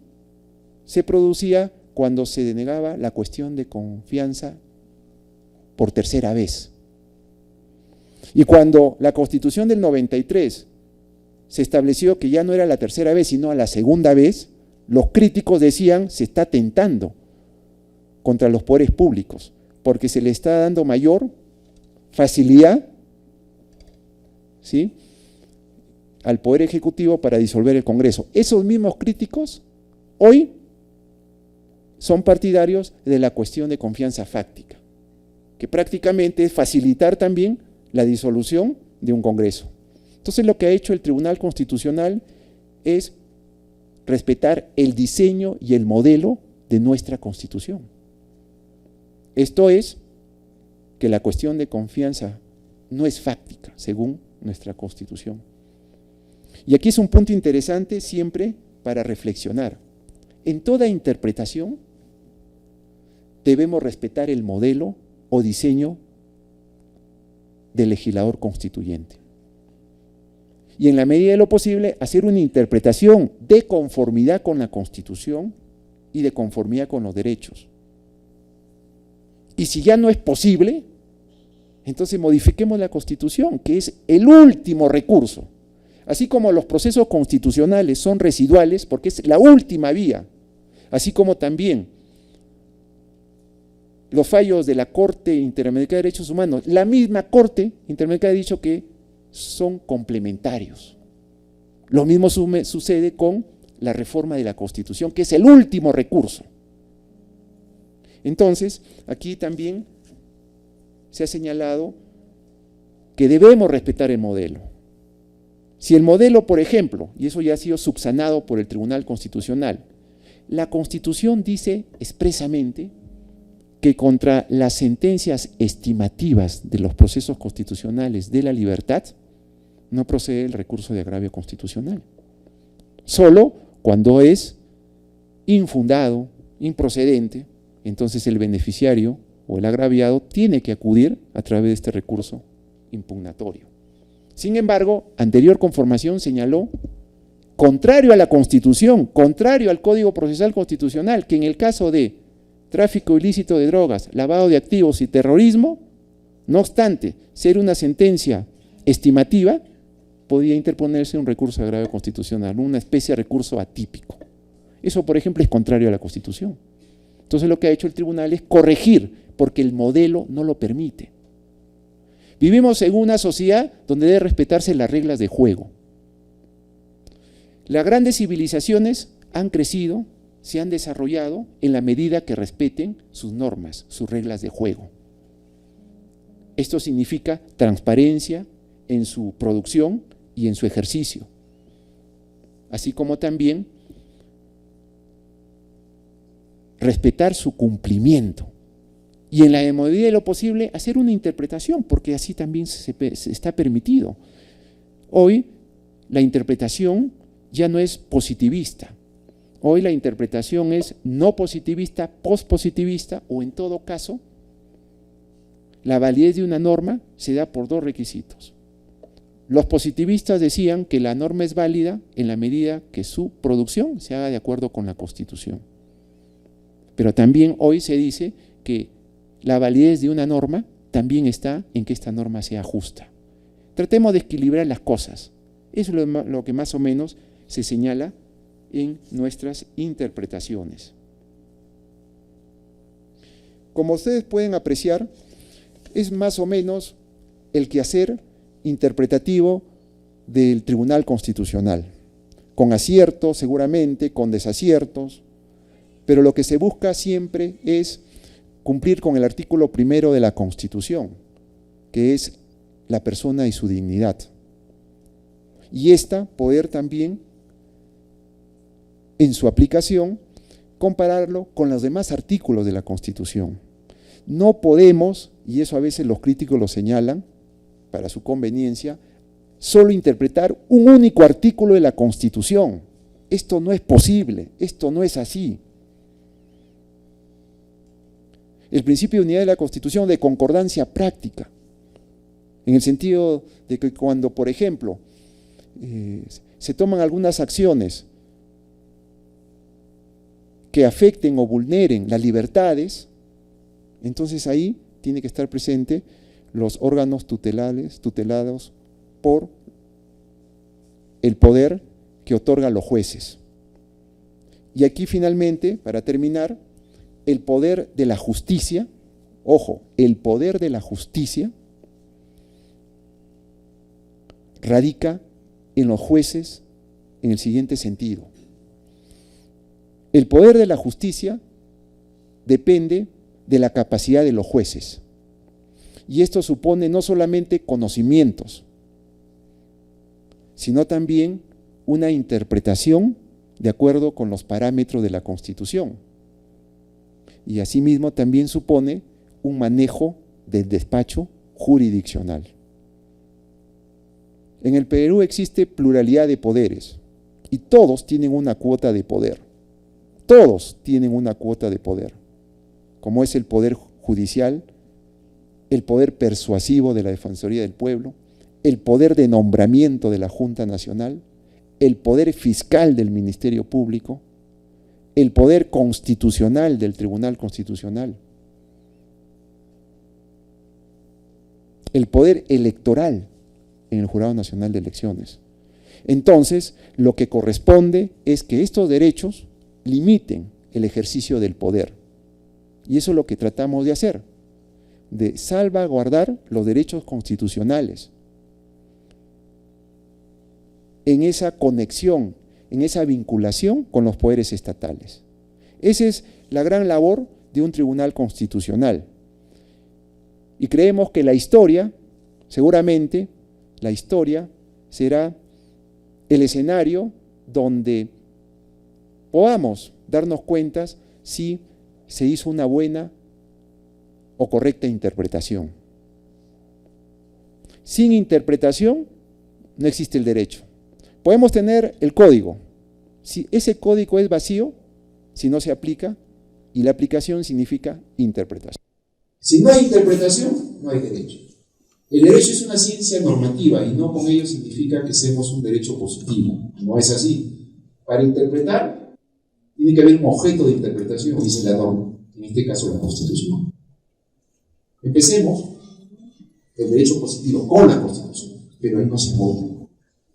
[SPEAKER 4] se producía cuando se denegaba la cuestión de confianza por tercera vez. Y cuando la Constitución del 93 se estableció que ya no era la tercera vez, sino a la segunda vez, los críticos decían se está atentando contra los poderes públicos, porque se le está dando mayor facilidad, ¿sí?, al Poder Ejecutivo para disolver el Congreso. Esos mismos críticos hoy son partidarios de la cuestión de confianza fáctica, que prácticamente es facilitar también la disolución de un Congreso. Entonces lo que ha hecho el Tribunal Constitucional es respetar el diseño y el modelo de nuestra Constitución. Esto es que la cuestión de confianza no es fáctica, según nuestra Constitución. Y aquí es un punto interesante siempre para reflexionar. En toda interpretación debemos respetar el modelo o diseño del legislador constituyente. Y en la medida de lo posible, hacer una interpretación de conformidad con la Constitución y de conformidad con los derechos. Y si ya no es posible, entonces modifiquemos la Constitución, que es el último recurso. Así como los procesos constitucionales son residuales, porque es la última vía, así como también los fallos de la Corte Interamericana de Derechos Humanos, la misma Corte Interamericana ha dicho que son complementarios. Lo mismo sucede con la reforma de la Constitución, que es el último recurso. Entonces, aquí también se ha señalado que debemos respetar el modelo. Si el modelo, por ejemplo, y eso ya ha sido subsanado por el Tribunal Constitucional, la Constitución dice expresamente que contra las sentencias estimativas de los procesos constitucionales de la libertad no procede el recurso de agravio constitucional. Solo cuando es infundado, improcedente, entonces el beneficiario o el agraviado tiene que acudir a través de este recurso impugnatorio. Sin embargo, anterior conformación señaló, contrario a la Constitución, contrario al Código Procesal Constitucional, que en el caso de tráfico ilícito de drogas, lavado de activos y terrorismo, no obstante ser una sentencia estimativa, podía interponerse un recurso de agravio constitucional, una especie de recurso atípico. Eso, por ejemplo, es contrario a la Constitución. Entonces lo que ha hecho el tribunal es corregir, porque el modelo no lo permite. Vivimos en una sociedad donde debe respetarse las reglas de juego. Las grandes civilizaciones han crecido, se han desarrollado en la medida que respeten sus normas, sus reglas de juego. Esto significa transparencia en su producción y en su ejercicio, así como también respetar su cumplimiento y en la medida de lo posible hacer una interpretación, porque así también se está permitido. Hoy la interpretación ya no es positivista, hoy la interpretación es no positivista, pospositivista, o en todo caso la validez de una norma se da por dos requisitos. Los positivistas decían que la norma es válida en la medida que su producción se haga de acuerdo con la Constitución. Pero también hoy se dice que la validez de una norma también está en que esta norma sea justa. Tratemos de equilibrar las cosas. Eso es lo que más o menos se señala en nuestras interpretaciones. Como ustedes pueden apreciar, es más o menos el quehacer interpretativo del Tribunal Constitucional, con aciertos seguramente, con desaciertos, pero lo que se busca siempre es cumplir con el artículo 1 de la Constitución, que es la persona y su dignidad. Y esta poder también, en su aplicación, compararlo con los demás artículos de la Constitución. No podemos, y eso a veces los críticos lo señalan, para su conveniencia, solo interpretar un único artículo de la Constitución. Esto no es posible, esto no es así. El principio de unidad de la Constitución de concordancia práctica, en el sentido de que cuando, por ejemplo, se toman algunas acciones que afecten o vulneren las libertades, entonces ahí tiene que estar presente los órganos tutelados por el poder que otorgan los jueces. Y aquí finalmente, para terminar, el poder de la justicia, ojo, el poder de la justicia radica en los jueces en el siguiente sentido. El poder de la justicia depende de la capacidad de los jueces. Y esto supone no solamente conocimientos, sino también una interpretación de acuerdo con los parámetros de la Constitución. Y asimismo también supone un manejo del despacho jurisdiccional. En el Perú existe pluralidad de poderes y todos tienen una cuota de poder. Todos tienen una cuota de poder, como es el poder judicial, el poder persuasivo de la Defensoría del Pueblo, el poder de nombramiento de la Junta Nacional, el poder fiscal del Ministerio Público, el poder constitucional del Tribunal Constitucional, el poder electoral en el Jurado Nacional de Elecciones. Entonces, lo que corresponde es que estos derechos limiten el ejercicio del poder. Y eso es lo que tratamos de hacer, de salvaguardar los derechos constitucionales en esa conexión en esa vinculación con los poderes estatales. Esa es la gran labor de un tribunal constitucional. Y creemos que la historia, seguramente, la historia será el escenario donde podamos darnos cuenta si se hizo una buena o correcta interpretación. Sin interpretación no existe el derecho. Podemos tener el código. Si ese código es vacío, si no se aplica, y la aplicación significa interpretación.
[SPEAKER 5] Si no hay interpretación, no hay derecho. El derecho es una ciencia normativa y no con ello significa que seamos un derecho positivo. No es así. Para interpretar, tiene que haber un objeto de interpretación, dice la norma, en este caso la Constitución. Empecemos el derecho positivo con la Constitución, pero ahí no se vota.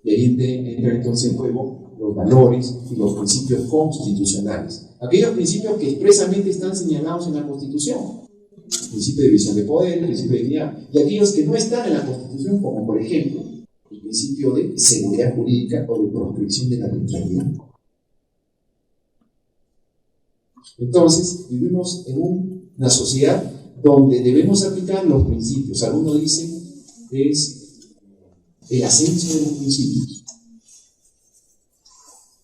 [SPEAKER 5] Y ahí entra entonces en juego los valores y los principios constitucionales. Aquellos principios que expresamente están señalados en la Constitución. El principio de división de poder, el principio de dignidad. Y aquellos que no están en la Constitución, como por ejemplo, el principio de seguridad jurídica o de proscripción de la arbitrariedad. Entonces, vivimos en una sociedad donde debemos aplicar los principios. Algunos dicen que es el ascenso de los principios.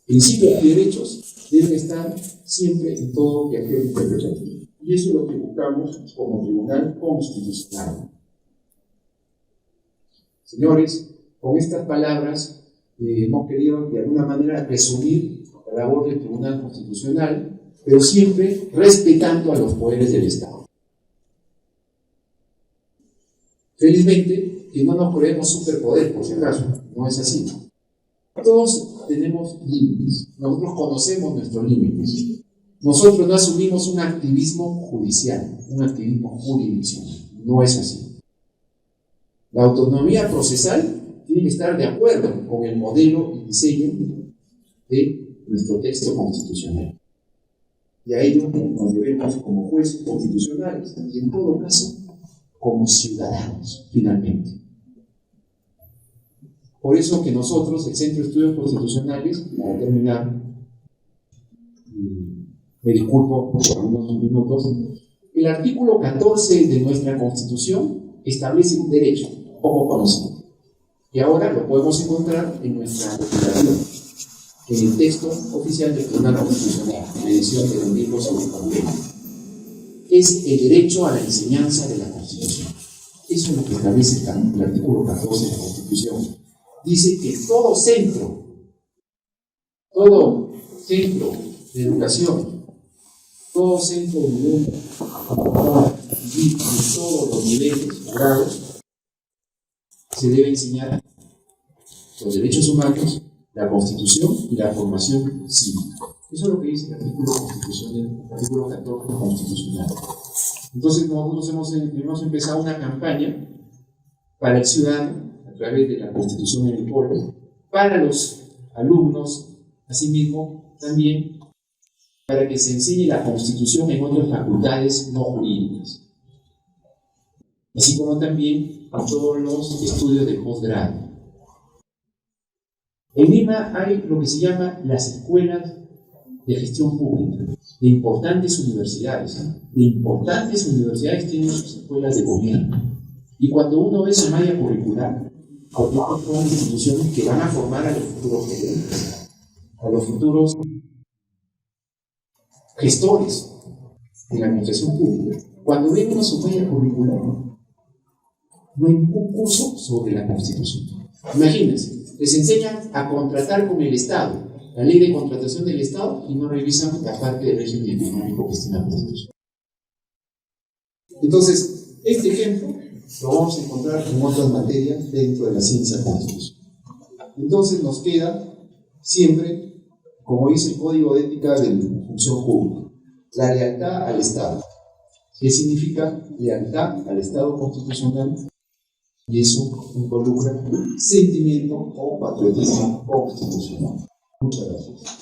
[SPEAKER 5] Principios y derechos deben estar siempre en todo viaje interpretativo. Y eso es lo que buscamos como Tribunal Constitucional. Señores, con estas palabras hemos querido de alguna manera resumir la labor del Tribunal Constitucional, pero siempre respetando a los poderes del Estado. Felizmente, que no nos creemos superpoder, por si acaso, no es así. Todos tenemos límites, nosotros conocemos nuestros límites. Nosotros no asumimos un activismo judicial, un activismo jurisdiccional, no es así. La autonomía procesal tiene que estar de acuerdo con el modelo y diseño de nuestro texto constitucional. Y a ello nos debemos como jueces constitucionales y en todo caso como ciudadanos, finalmente. Por eso que nosotros, el Centro de Estudios Constitucionales, para terminar, me disculpo por algunos minutos, el artículo 14 de nuestra Constitución establece un derecho poco conocido, y ahora lo podemos encontrar en nuestra legislación, en el texto oficial del Tribunal Constitucional, en la edición de 2020. Es el derecho a la enseñanza de la Constitución. Eso es lo que establece el artículo 14 de la Constitución. Dice que todo centro de educación, todo centro de vivienda, y de todos los niveles, grados, se debe enseñar los derechos humanos, la Constitución y la formación cívica. Eso es lo que dice el artículo 14 constitucional. Entonces nosotros hemos empezado una campaña para el ciudadano, a través de la Constitución en el pueblo, para los alumnos, asimismo también para que se enseñe la Constitución en otras facultades no jurídicas, así como también a todos los estudios de posgrado. En Lima hay lo que se llama las escuelas de gestión pública, de importantes universidades. De importantes universidades tienen sus escuelas de gobierno. Y cuando uno ve su malla curricular, son instituciones que van a formar a los futuros gerentes, a los futuros gestores de la administración pública. Cuando ven una su malla curricular, no hay ningún curso sobre la Constitución. Imagínense, les enseñan a contratar con el Estado, la ley de contratación del Estado, y no revisan la parte del régimen económico que está en la Constitución. Entonces, este ejemplo lo vamos a encontrar en otras materias dentro de la ciencia constitucional. Entonces nos queda siempre, como dice el Código de Ética de Función Pública, la lealtad al Estado. ¿Qué significa lealtad al Estado constitucional? Y eso involucra sentimiento o patriotismo constitucional. Muchas gracias.